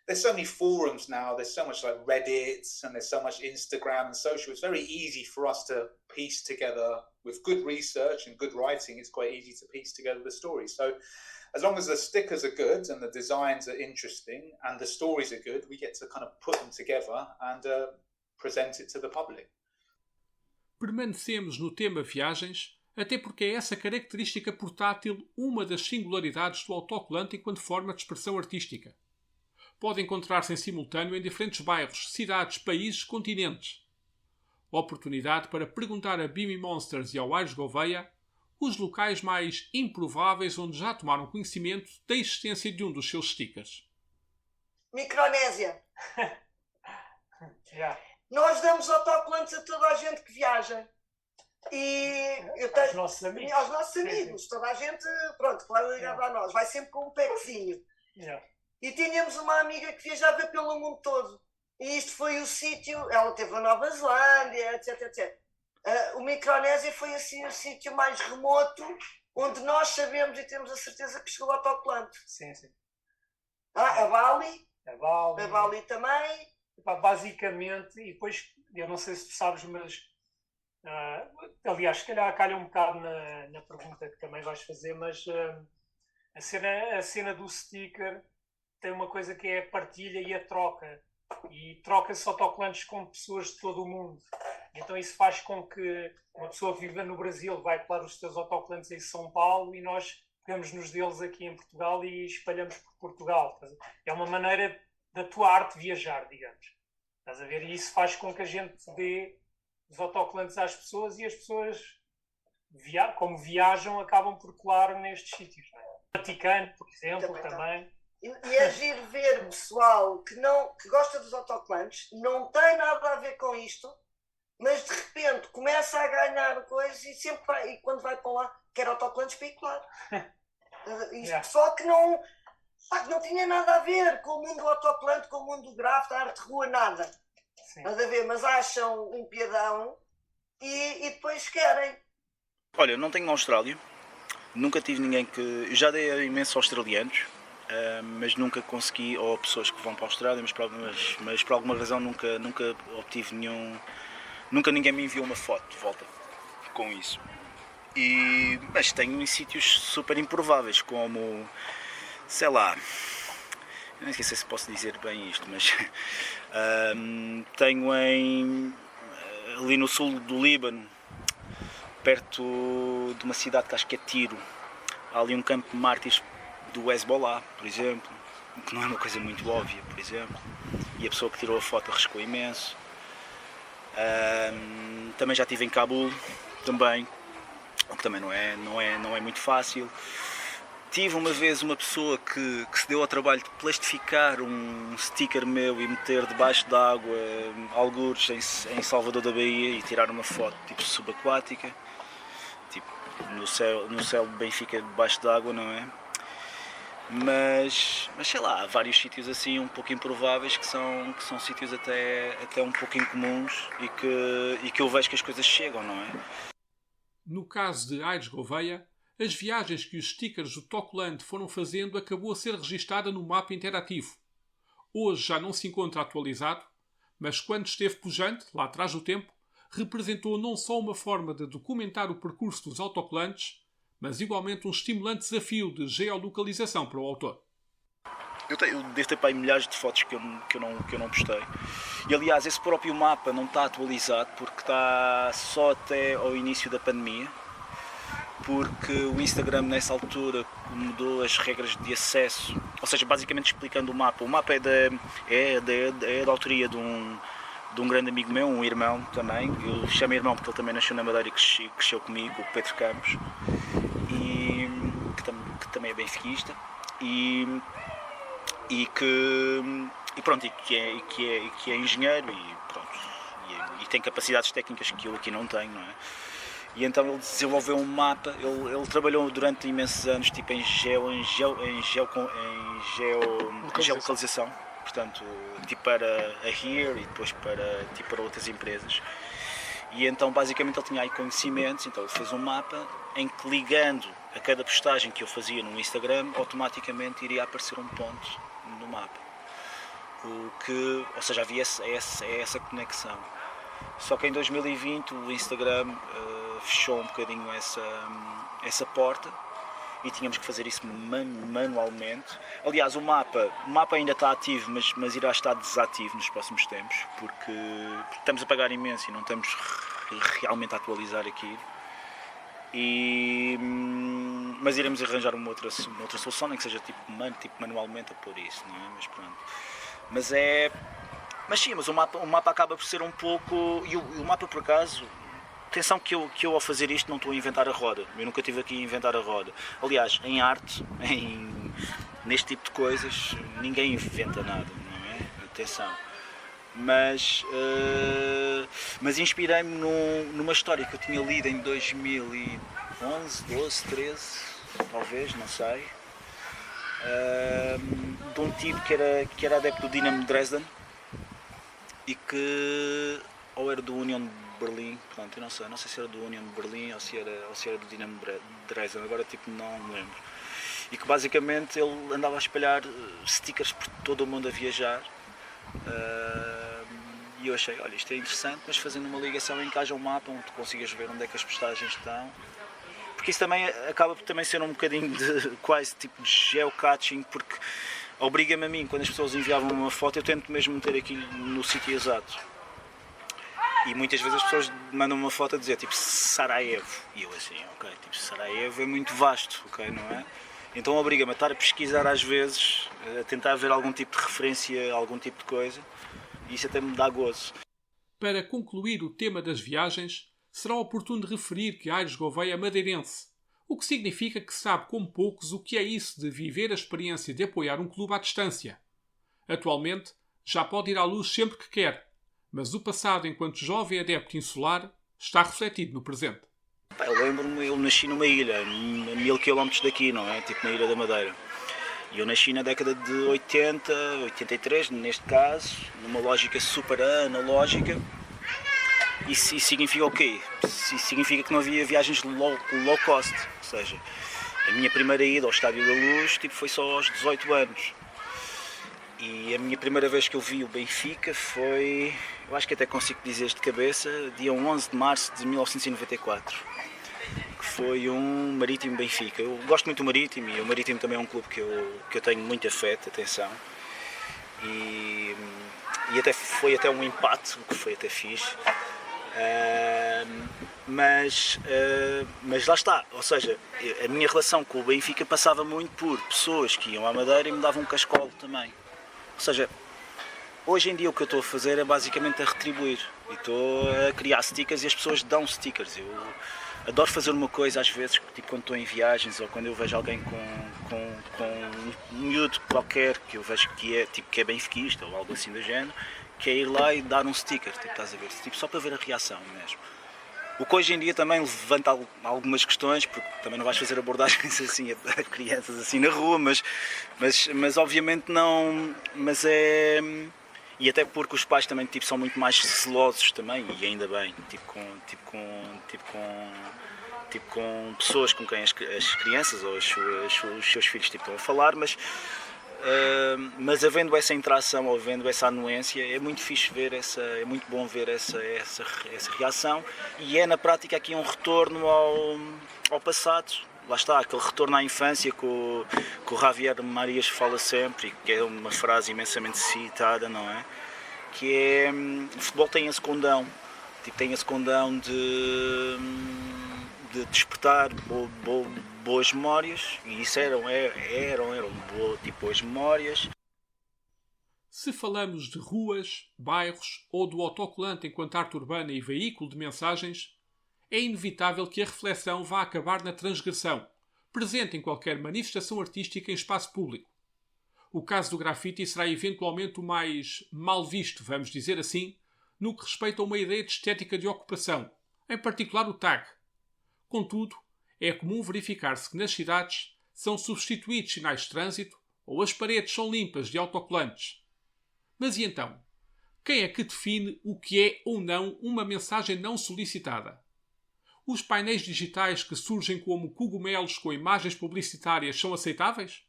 Speaker 6: there's so many forums now. There's so much like Reddit and there's so much Instagram and social. It's very easy for us to piece together with good research and good writing. It's quite easy to piece together the story. So as long as the stickers are good and the designs are interesting and the stories are good, we get to kind of put them together and present it to the public.
Speaker 2: Permanecemos no tema viagens, até porque é essa característica portátil uma das singularidades do autocolante enquanto forma de expressão artística. Pode encontrar-se em simultâneo em diferentes bairros, cidades, países, continentes. Oportunidade para perguntar a Bimmy Monsters e ao Aires Gouveia os locais mais improváveis onde já tomaram conhecimento da existência de um dos seus stickers.
Speaker 7: Micronésia.
Speaker 4: Yeah.
Speaker 7: Nós damos autocolantes a toda a gente que viaja. E eu tenho,
Speaker 4: aos nossos amigos.
Speaker 7: Aos nossos amigos. Toda a gente, pronto, claro, ligada a nós. Vai sempre com um packzinho.
Speaker 4: Yeah.
Speaker 7: E tínhamos uma amiga que viajava pelo mundo todo. E isto foi o sítio, ela teve a Nova Zelândia, etc, etc. O Micronésia foi assim o sítio mais remoto onde nós sabemos e temos a certeza que chegou o autocolante.
Speaker 4: Sim, sim.
Speaker 7: A Bali.
Speaker 4: A Bali.
Speaker 7: A Bali também.
Speaker 4: Basicamente, e depois, eu não sei se tu sabes, mas aliás, se calhar calha um bocado na pergunta que também vais fazer, mas a cena do sticker tem uma coisa que é a partilha e a troca. E troca-se autocolantes com pessoas de todo o mundo. Então isso faz com que uma pessoa que viva no Brasil vai colar os seus autocolantes em São Paulo e nós pegamos nos deles aqui em Portugal e espalhamos por Portugal. É uma maneira da tua arte viajar, digamos. Estás a ver? E isso faz com que a gente dê os autocolantes às pessoas e as pessoas, como viajam, acabam por colar nestes sítios. Não é? O Vaticano, por exemplo, também.
Speaker 7: E é giro ver pessoal que gosta dos autocolantes, não tem nada a ver com isto, mas de repente começa a ganhar coisas e sempre vai, e quando vai para lá, quer autocolantes para ir colar. Só que não tinha nada a ver com o mundo do autocolante, com o mundo do grafite, a arte de rua, nada. Nada a ver, mas acham um piadão e depois querem.
Speaker 3: Olha, não tenho na Austrália, nunca tive ninguém que... Eu já dei a imensos australianos, mas nunca consegui, ou pessoas que vão para a Austrália, mas por alguma razão nunca obtive nenhum... Nunca ninguém me enviou uma foto de volta com isso. Mas tenho em sítios super improváveis, como, sei lá, eu nem sei se posso dizer bem isto, mas tenho ali no sul do Líbano, perto de uma cidade que acho que é Tiro, há ali um campo de mártires do Hezbollah, por exemplo, que não é uma coisa muito óbvia, por exemplo, e a pessoa que tirou a foto arriscou imenso. Também já estive em Cabul, também, o que também não é muito fácil. Tive uma vez uma pessoa que se deu ao trabalho de plastificar um sticker meu e meter debaixo d'água, algures em Salvador da Bahia, e tirar uma foto tipo subaquática, tipo no céu de Benfica debaixo d'água, não é? Mas sei lá, há vários sítios assim um pouco improváveis que são sítios até um pouco incomuns e que eu vejo que as coisas chegam, não é?
Speaker 2: No caso de Aires Gouveia, as viagens que os stickers do Tocolante foram fazendo acabou a ser registada no mapa interativo. Hoje já não se encontra atualizado, mas quando esteve pujante, lá atrás do tempo, representou não só uma forma de documentar o percurso dos autocolantes, mas igualmente um estimulante desafio de geolocalização para o autor.
Speaker 3: Eu devo ter para aí milhares de fotos que eu não postei. E aliás, esse próprio mapa não está atualizado porque está só até ao início da pandemia, porque o Instagram nessa altura mudou as regras de acesso, ou seja, basicamente explicando o mapa. O mapa é da autoria de um grande amigo meu, um irmão também. Eu chamo irmão porque ele também nasceu na Madeira e cresceu comigo, o Pedro Campos, e que também é benfiquista e que é engenheiro e tem capacidades técnicas que eu aqui não tenho, não é? E então ele desenvolveu um mapa, ele trabalhou durante imensos anos tipo em geolocalização, portanto, tipo para a Here e depois para outras empresas. E então basicamente ele tinha aí conhecimentos, então ele fez um mapa em que, ligando a cada postagem que eu fazia no Instagram, automaticamente iria aparecer um ponto no mapa. Ou seja, havia essa conexão. Só que em 2020 o Instagram fechou um bocadinho essa porta e tínhamos que fazer isso manualmente. Aliás, o mapa ainda está ativo, mas irá estar desativo nos próximos tempos, porque estamos a pagar imenso e não estamos realmente a atualizar aquilo. Mas iremos arranjar uma outra solução, nem que seja tipo manualmente a pôr isso, não é? Mas pronto. Mas sim, mas o mapa acaba por ser um pouco... E o mapa, por acaso... Atenção que eu ao fazer isto não estou a inventar a roda. Eu nunca estive aqui a inventar a roda. Aliás, em arte, neste tipo de coisas, ninguém inventa nada, não é? Atenção. Mas inspirei-me numa história que eu tinha lido em 2011, 12, 13, talvez, não sei. De um tipo que era adepto do Dinamo Dresden e que ou era do Union Berlim, portanto, eu não sei se era do Union Berlim ou se era do Dinamo Dresden, agora tipo não me lembro. E que basicamente ele andava a espalhar stickers por todo o mundo a viajar. E eu achei, olha, isto é interessante, mas fazendo uma ligação em que haja um mapa onde tu consigas ver onde é que as postagens estão. Porque isso também acaba por também ser um bocadinho de quase tipo de geocaching, porque obriga-me a mim, quando as pessoas enviavam uma foto, eu tento mesmo meter aquilo no sítio exato. E muitas vezes as pessoas mandam uma foto a dizer tipo Sarajevo. E eu assim, ok, tipo Sarajevo é muito vasto, ok, não é? Então obriga-me a estar a pesquisar às vezes, a tentar ver algum tipo de referência, algum tipo de coisa. E isso até me dá gozo.
Speaker 2: Para concluir o tema das viagens, será oportuno referir que Aires Gouveia é madeirense, o que significa que sabe como poucos o que é isso de viver a experiência de apoiar um clube à distância. Atualmente, já pode ir à luz sempre que quer, mas o passado enquanto jovem adepto insular está refletido no presente.
Speaker 3: Eu lembro-me, eu nasci numa ilha, a 1000 km daqui, não é? Tipo na Ilha da Madeira. E eu nasci na década de 80, 83, neste caso, numa lógica super analógica. Isso significa o quê? Isso significa que não havia viagens low cost. Ou seja, a minha primeira ida ao Estádio da Luz tipo, foi só aos 18 anos. E a minha primeira vez que eu vi o Benfica foi, eu acho que até consigo dizer de cabeça, dia 11 de março de 1994. Que foi um Marítimo Benfica. Eu gosto muito do Marítimo e o Marítimo também é um clube que eu tenho muito afeto, atenção. E foi até um empate, o que foi até fixe. Mas lá está, ou seja, a minha relação com o Benfica passava muito por pessoas que iam à Madeira e me davam um cascolo também. Ou seja, hoje em dia o que eu estou a fazer é basicamente a retribuir. E estou a criar stickers e as pessoas dão stickers. Eu adoro fazer uma coisa às vezes, tipo quando estou em viagens ou quando eu vejo alguém com um miúdo qualquer que eu vejo que é benfiquista ou algo assim do género, que é ir lá e dar um sticker, tipo, estás a ver? Tipo, só para ver a reação mesmo. O que hoje em dia também levanta algumas questões, porque também não vais fazer abordagens assim a crianças assim na rua, mas obviamente não, mas é... E até porque os pais também tipo, são muito mais celosos também, e ainda bem, com pessoas com quem as crianças ou os seus filhos tipo, estão a falar, mas havendo essa interação ou havendo essa anuência, é muito fixe ver é muito bom ver essa reação, e é na prática aqui um retorno ao passado. Lá está, aquele retorno à infância que o Javier Marias fala sempre, que é uma frase imensamente citada, não é? Que é, o futebol tem esse condão, tipo, tem esse condão de despertar boas memórias, e isso eram boas memórias.
Speaker 2: Se falamos de ruas, bairros ou do autocolante enquanto arte urbana e veículo de mensagens, é inevitável que a reflexão vá acabar na transgressão, presente em qualquer manifestação artística em espaço público. O caso do grafite será eventualmente o mais mal visto, vamos dizer assim, no que respeita a uma ideia de estética de ocupação, em particular o tag. Contudo, é comum verificar-se que nas cidades são substituídos sinais de trânsito ou as paredes são limpas de autocolantes. Mas e então? Quem é que define o que é ou não uma mensagem não solicitada? Os painéis digitais que surgem como cogumelos com imagens publicitárias são aceitáveis?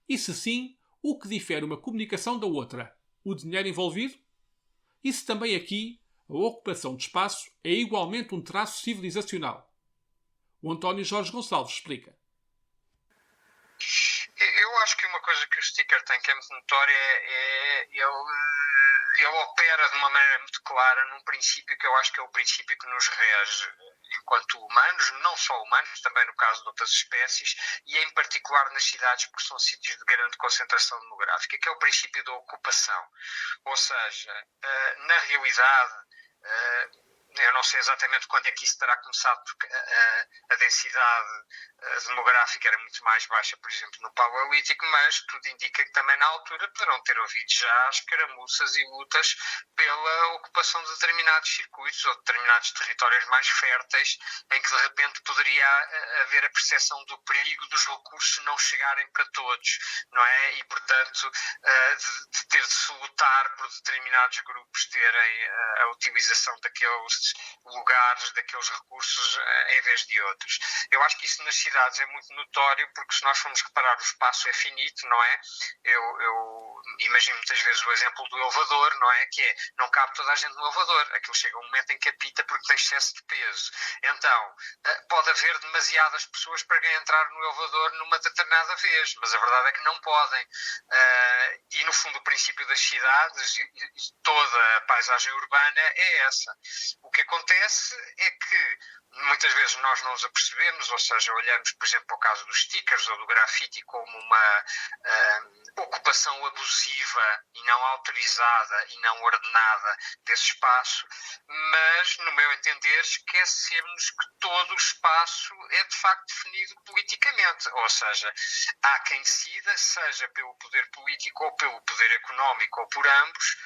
Speaker 2: E se sim, o que difere uma comunicação da outra? O dinheiro envolvido? E se também aqui a ocupação de espaço é igualmente um traço civilizacional? O António Jorge Gonçalves explica.
Speaker 5: Eu acho que uma coisa que o sticker tem que é muito notória ele opera de uma maneira muito clara num princípio que eu acho que é o princípio que nos rege enquanto humanos, não só humanos, também no caso de outras espécies, e em particular nas cidades, porque são sítios de grande concentração demográfica, que é o princípio da ocupação. Ou seja, na realidade, eu não sei exatamente quando é que isso terá começado, porque a densidade demográfica era muito mais baixa, por exemplo, no Paleolítico, mas tudo indica que também na altura poderão ter ouvido já escaramuças e lutas pela ocupação de determinados circuitos ou determinados territórios mais férteis, em que de repente poderia haver a percepção do perigo dos recursos não chegarem para todos, não é? E, portanto, de ter de se lutar por determinados grupos terem a utilização daqueles lugares, daqueles recursos, em vez de outros. Eu acho que isso nas cidades é muito notório, porque se nós formos reparar, o espaço é finito, não é? Eu imagino muitas vezes o exemplo do elevador, não é? Que é, não cabe toda a gente no elevador. Aquilo chega a um momento em que apita porque tem excesso de peso. Então, pode haver demasiadas pessoas para entrar no elevador numa determinada vez, mas a verdade é que não podem. E, no fundo, o princípio das cidades e toda a paisagem urbana é essa. O que acontece é que muitas vezes nós não nos apercebemos, ou seja, olhamos, por exemplo, para o caso dos stickers ou do grafite como uma ocupação abusiva e não autorizada e não ordenada desse espaço, mas, no meu entender, esquecemos que todo o espaço é, de facto, definido politicamente, ou seja, há quem decida, seja pelo poder político ou pelo poder económico ou por ambos,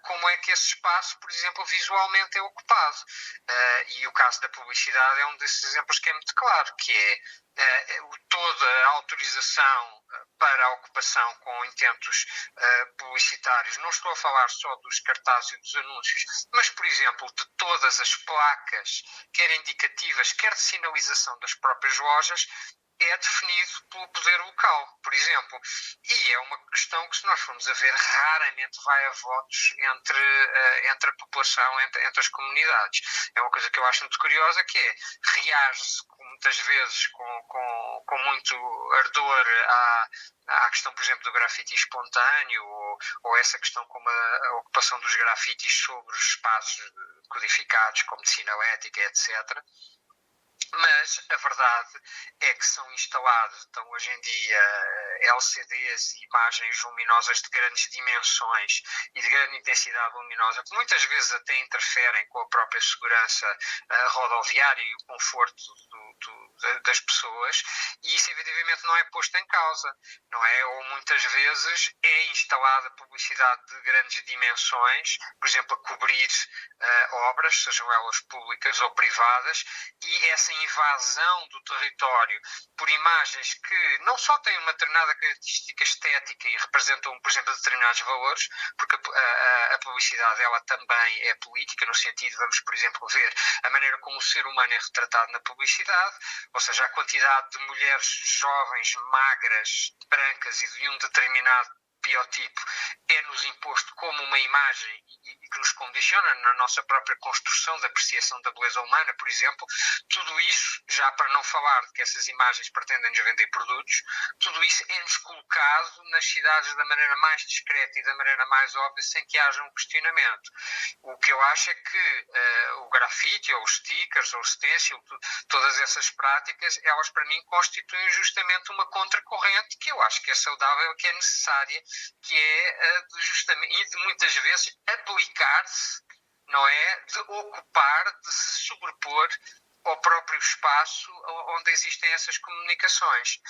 Speaker 5: como é que esse espaço, por exemplo, visualmente é ocupado. E o caso da publicidade é um desses exemplos que é muito claro, que é toda a autorização para a ocupação com intentos publicitários. Não estou a falar só dos cartazes e dos anúncios, mas, por exemplo, de todas as placas, quer indicativas, quer de sinalização das próprias lojas, é definido pelo poder local, por exemplo. E é uma questão que, se nós formos a ver, raramente vai a votos entre a população, entre as comunidades. É uma coisa que eu acho muito curiosa, que é, reage-se muitas vezes com muito ardor à questão, por exemplo, do grafite espontâneo, ou essa questão como a ocupação dos grafites sobre os espaços codificados, como de sinalética, etc., mas a verdade é que são instalados, então, hoje em dia, LCDs e imagens luminosas de grandes dimensões e de grande intensidade luminosa, que muitas vezes até interferem com a própria segurança rodoviária e o conforto das pessoas, e isso efetivamente não é posto em causa, não é? Ou muitas vezes é instalada publicidade de grandes dimensões, por exemplo, a cobrir obras, sejam elas públicas ou privadas, e essa invasão do território por imagens que não só têm uma determinada característica estética e representam, por exemplo, determinados valores, porque a publicidade ela também é política, no sentido, vamos, por exemplo, ver a maneira como o ser humano é retratado na publicidade, ou seja, a quantidade de mulheres jovens, magras, brancas e de um determinado biotipo é-nos imposto como uma imagem e que nos condiciona na nossa própria construção da apreciação da beleza humana, por exemplo. Tudo isso, já para não falar de que essas imagens pretendem-nos vender produtos, tudo isso é-nos colocado nas cidades da maneira mais discreta e da maneira mais óbvia, sem que haja um questionamento. O que eu acho é que o grafite, ou os stickers, ou o stencil, todas essas práticas, elas para mim constituem justamente uma contracorrente que eu acho que é saudável, que é necessária, que é justamente, e de muitas vezes aplicar-se, não é? De ocupar, de se sobrepor ao próprio espaço onde existem essas comunicações.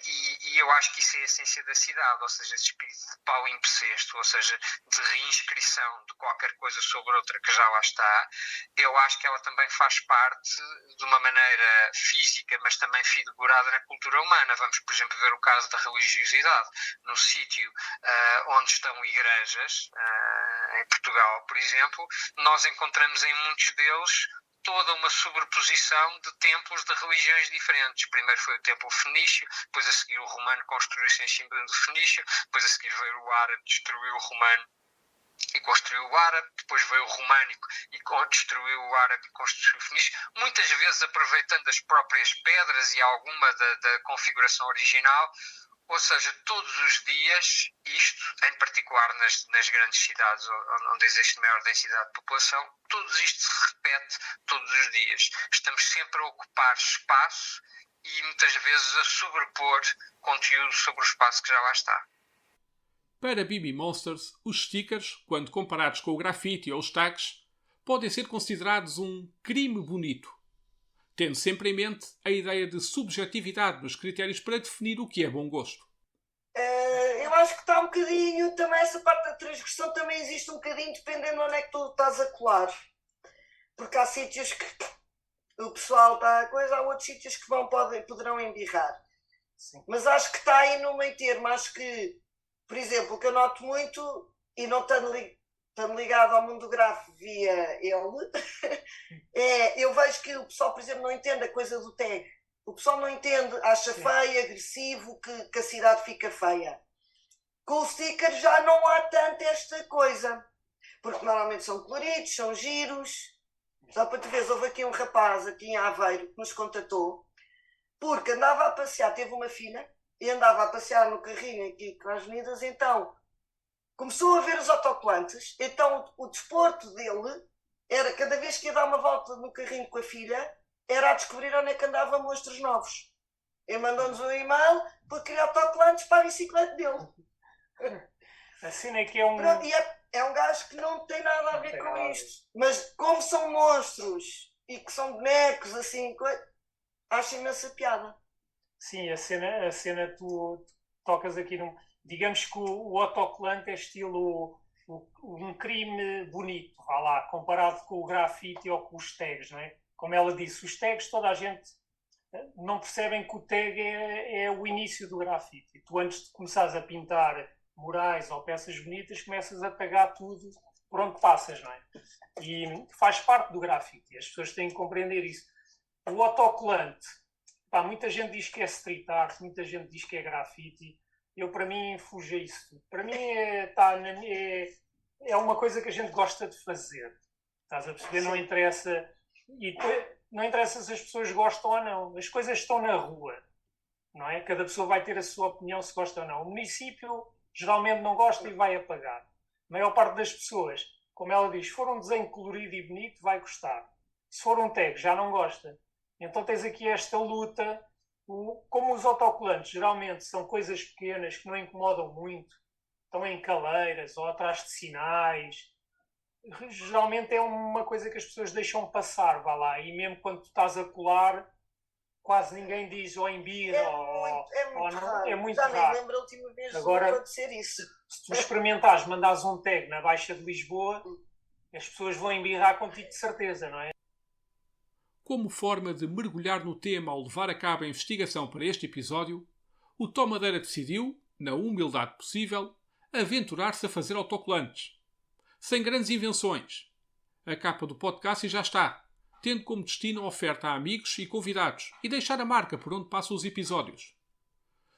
Speaker 5: E eu acho que isso é a essência da cidade, ou seja, esse espírito de palimpsesto, ou seja, de reinscrição de qualquer coisa sobre outra que já lá está. Eu acho que ela também faz parte de uma maneira física, mas também figurada na cultura humana. Vamos, por exemplo, ver o caso da religiosidade. No sítio onde estão igrejas, em Portugal, por exemplo, nós encontramos em muitos deles toda uma sobreposição de templos de religiões diferentes. Primeiro foi o templo fenício, depois a seguir o romano construiu-se em cima do fenício, depois a seguir veio o árabe, destruiu o romano e construiu o árabe, depois veio o românico e destruiu o árabe e construiu o fenício, muitas vezes aproveitando as próprias pedras e alguma da configuração original. Ou seja, todos os dias, isto, em particular nas grandes cidades onde existe maior densidade de população, tudo isto se repete todos os dias. Estamos sempre a ocupar espaço e muitas vezes a sobrepor conteúdo sobre o espaço que já lá está.
Speaker 2: Para BB Monsters, os stickers, quando comparados com o grafite ou os tags, podem ser considerados um crime bonito, tendo sempre em mente a ideia de subjetividade nos critérios para definir o que é bom gosto.
Speaker 7: Eu acho que está um bocadinho, também essa parte da transgressão também existe um bocadinho dependendo de onde é que tu estás a colar. Porque há sítios que o pessoal está a coisa, há outros sítios que poderão embirrar. Sim. Mas acho que está aí no meio termo. Acho que, por exemplo, o que eu noto muito, e não estando ligado ao mundo gráfico via ele, eu vejo que o pessoal, por exemplo, não entende a coisa do tag. O pessoal não entende, acha Sim. feio, agressivo, que a cidade fica feia. Com o sticker já não há tanto esta coisa. Porque normalmente são coloridos, são giros. Só para tu veres, houve aqui um rapaz aqui em Aveiro que nos contatou, porque andava a passear, teve uma filha, e andava a passear no carrinho aqui com as avenidas, então começou a ver os autocolantes, então o desporto dele era, cada vez que ia dar uma volta no carrinho com a filha, era a descobrir onde é que andavam monstros novos. Ele mandou-nos um e-mail para criar autocolantes para a bicicleta dele.
Speaker 4: Assim é que é um...
Speaker 7: Pronto, é um gajo que não tem nada a ver com isto. Mas como são monstros e que são bonecos, assim, acho imensa piada.
Speaker 4: Sim, a cena tu tocas aqui num... Digamos que o autocolante é estilo um crime bonito, vá lá, comparado com o grafite ou com os tags, não é? Como ela disse, os tags toda a gente não percebem que o tag é o início do grafite. E tu antes de começares a pintar murais ou peças bonitas, começas a tagar tudo por onde passas, não é? E faz parte do grafite, as pessoas têm que compreender isso. O autocolante, muita gente diz que é street art, muita gente diz que é grafite. Eu, para mim, fujo a isso. Para mim, é uma coisa que a gente gosta de fazer. Estás a perceber? Não interessa. E não interessa se as pessoas gostam ou não. As coisas estão na rua, não é? Cada pessoa vai ter a sua opinião se gosta ou não. O município geralmente não gosta e vai apagar. A maior parte das pessoas, como ela diz, se for um desenho colorido e bonito, vai gostar. Se for um tag, já não gosta. Então tens aqui esta luta. Como os autocolantes geralmente são coisas pequenas que não incomodam muito, estão em caleiras ou atrás de sinais, geralmente é uma coisa que as pessoas deixam passar, vá lá, e mesmo quando tu estás a colar, quase ninguém diz ou embirra
Speaker 7: é muito
Speaker 4: raro.
Speaker 7: Já me lembro a última vez de acontecer isso.
Speaker 4: Se tu experimentares, mandares um tag na Baixa de Lisboa, as pessoas vão embirrar contigo de certeza, não é?
Speaker 2: Como forma de mergulhar no tema ao levar a cabo a investigação para este episódio, o Tó Madeira decidiu, na humildade possível, aventurar-se a fazer autocolantes. Sem grandes invenções. A capa do podcast já está, tendo como destino a oferta a amigos e convidados e deixar a marca por onde passam os episódios.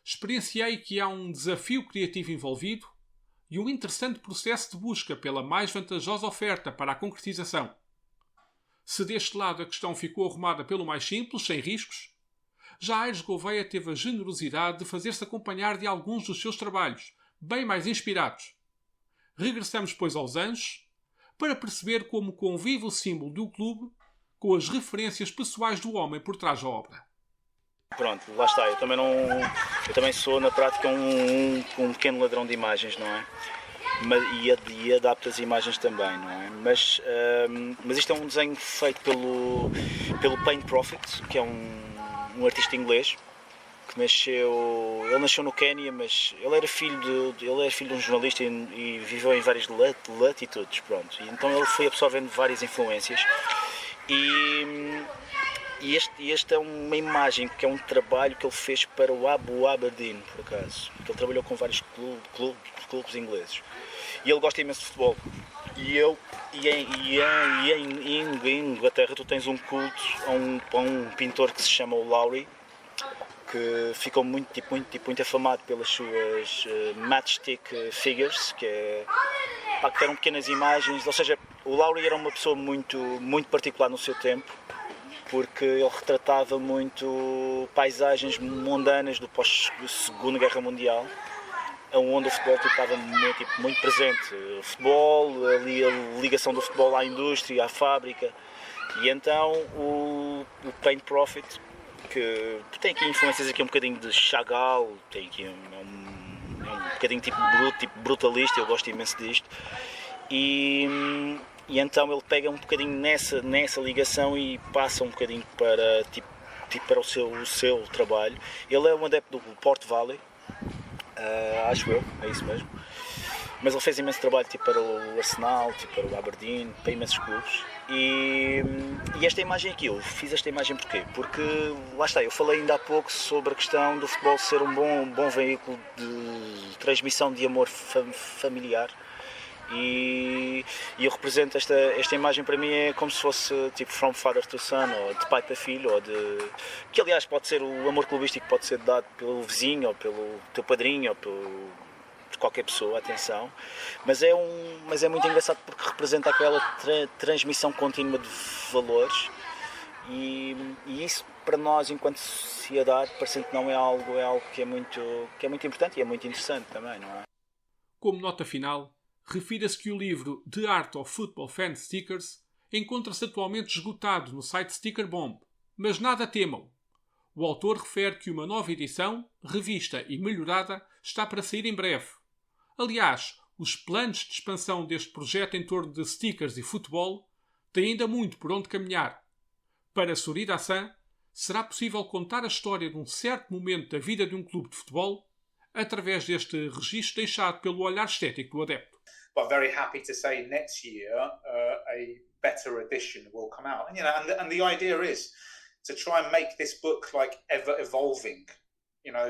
Speaker 2: Experienciei que há um desafio criativo envolvido e um interessante processo de busca pela mais vantajosa oferta para a concretização. Se deste lado a questão ficou arrumada pelo mais simples, sem riscos, já Aires Gouveia teve a generosidade de fazer-se acompanhar de alguns dos seus trabalhos, bem mais inspirados. Regressamos, pois, aos Anjos, para perceber como convive o símbolo do clube com as referências pessoais do homem por trás da obra.
Speaker 3: Pronto, lá está, eu também sou na prática um pequeno ladrão de imagens, não é? E adapto as imagens também, não é? Mas isto é um desenho feito pelo Paint Profit, que é um artista inglês que ele nasceu no Quénia, mas ele era filho de um jornalista e viveu em várias latitudes, pronto. E então ele foi absorvendo várias influências e este é uma imagem que é um trabalho que ele fez para o Abu Aberdeen, por acaso, porque ele trabalhou com vários clubes ingleses. E ele gosta imenso de futebol. Em Inglaterra tu tens um culto a um pintor que se chama o Lowry, que ficou muito afamado pelas suas matchstick figures, que eram pequenas imagens. Ou seja, o Lowry era uma pessoa muito particular no seu tempo porque ele retratava muito paisagens mundanas do pós-Segunda Guerra Mundial, onde o futebol estava muito presente. O futebol, a ligação do futebol à indústria, à fábrica, e então o Paint Profit, que tem aqui influências aqui um bocadinho de Chagall, tem aqui um bocadinho tipo brutalista, eu gosto imenso disto, e então ele pega um bocadinho nessa ligação e passa um bocadinho para, para o seu trabalho. Ele é um adepto do Port Valley, acho eu, é isso mesmo, mas ele fez imenso trabalho para o Arsenal, para o Aberdeen, para imensos clubes. E esta imagem aqui, eu fiz esta imagem porquê? Porque, lá está, eu falei ainda há pouco sobre a questão do futebol ser um bom veículo de transmissão de amor familiar, e eu represento esta imagem. Para mim é como se fosse tipo from father to son, ou de pai para filho, ou que aliás pode ser o amor clubístico, pode ser dado pelo vizinho, ou pelo teu padrinho, ou por qualquer pessoa, atenção, mas é muito engraçado porque representa aquela transmissão contínua de valores, e isso para nós enquanto sociedade parece que não é algo que é muito importante e é muito interessante também, não é?
Speaker 2: Como nota final, refira-se que o livro The Art of Football Fan Stickers encontra-se atualmente esgotado no site Sticker Bomb, mas nada temam. O autor refere que uma nova edição, revista e melhorada, está para sair em breve. Aliás, os planos de expansão deste projeto em torno de stickers e futebol têm ainda muito por onde caminhar. Para Suridasan, será possível contar a história de um certo momento da vida de um clube de futebol através deste registro deixado pelo olhar estético do adepto.
Speaker 6: But very happy to say next year a better edition will come out. And the idea is to try and make this book like ever evolving,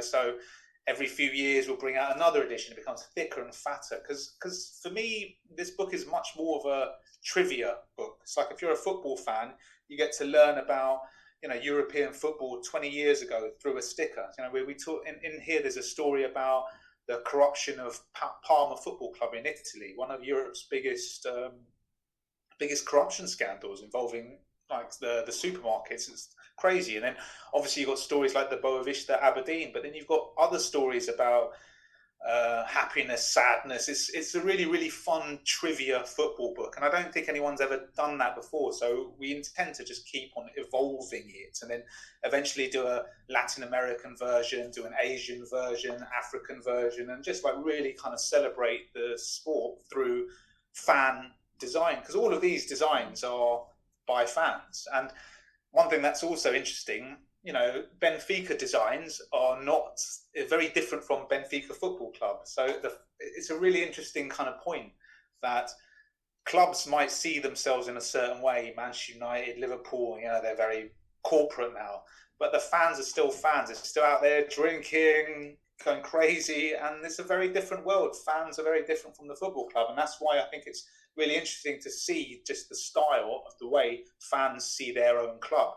Speaker 6: so every few years we'll bring out another edition. It becomes thicker and fatter, because for me this book is much more of a trivia book. It's like if you're a football fan, you get to learn about European football 20 years ago through a sticker. Where we talk in here, there's a story about the corruption of Parma Football Club in Italy, one of Europe's biggest corruption scandals involving like the supermarkets. It's crazy. And then obviously you've got stories like the Boavista Aberdeen, but then you've got other stories about happiness, sadness. It's a really, really fun trivia football book, and I don't think anyone's ever done that before, so we intend to just keep on evolving it, and then eventually do a Latin American version, do an Asian version, African version, and just like really kind of celebrate the sport through fan design, because all of these designs are by fans. And one thing that's also interesting, Benfica designs are not very different from Benfica Football Club. So it's a really interesting kind of point that clubs might see themselves in a certain way. Manchester United, Liverpool, they're very corporate now, but the fans are still fans. They're still out there drinking, going crazy, and it's a very different world. Fans are very different from the football club, and that's why I think it's really interesting to see just the style of the way fans see their own club.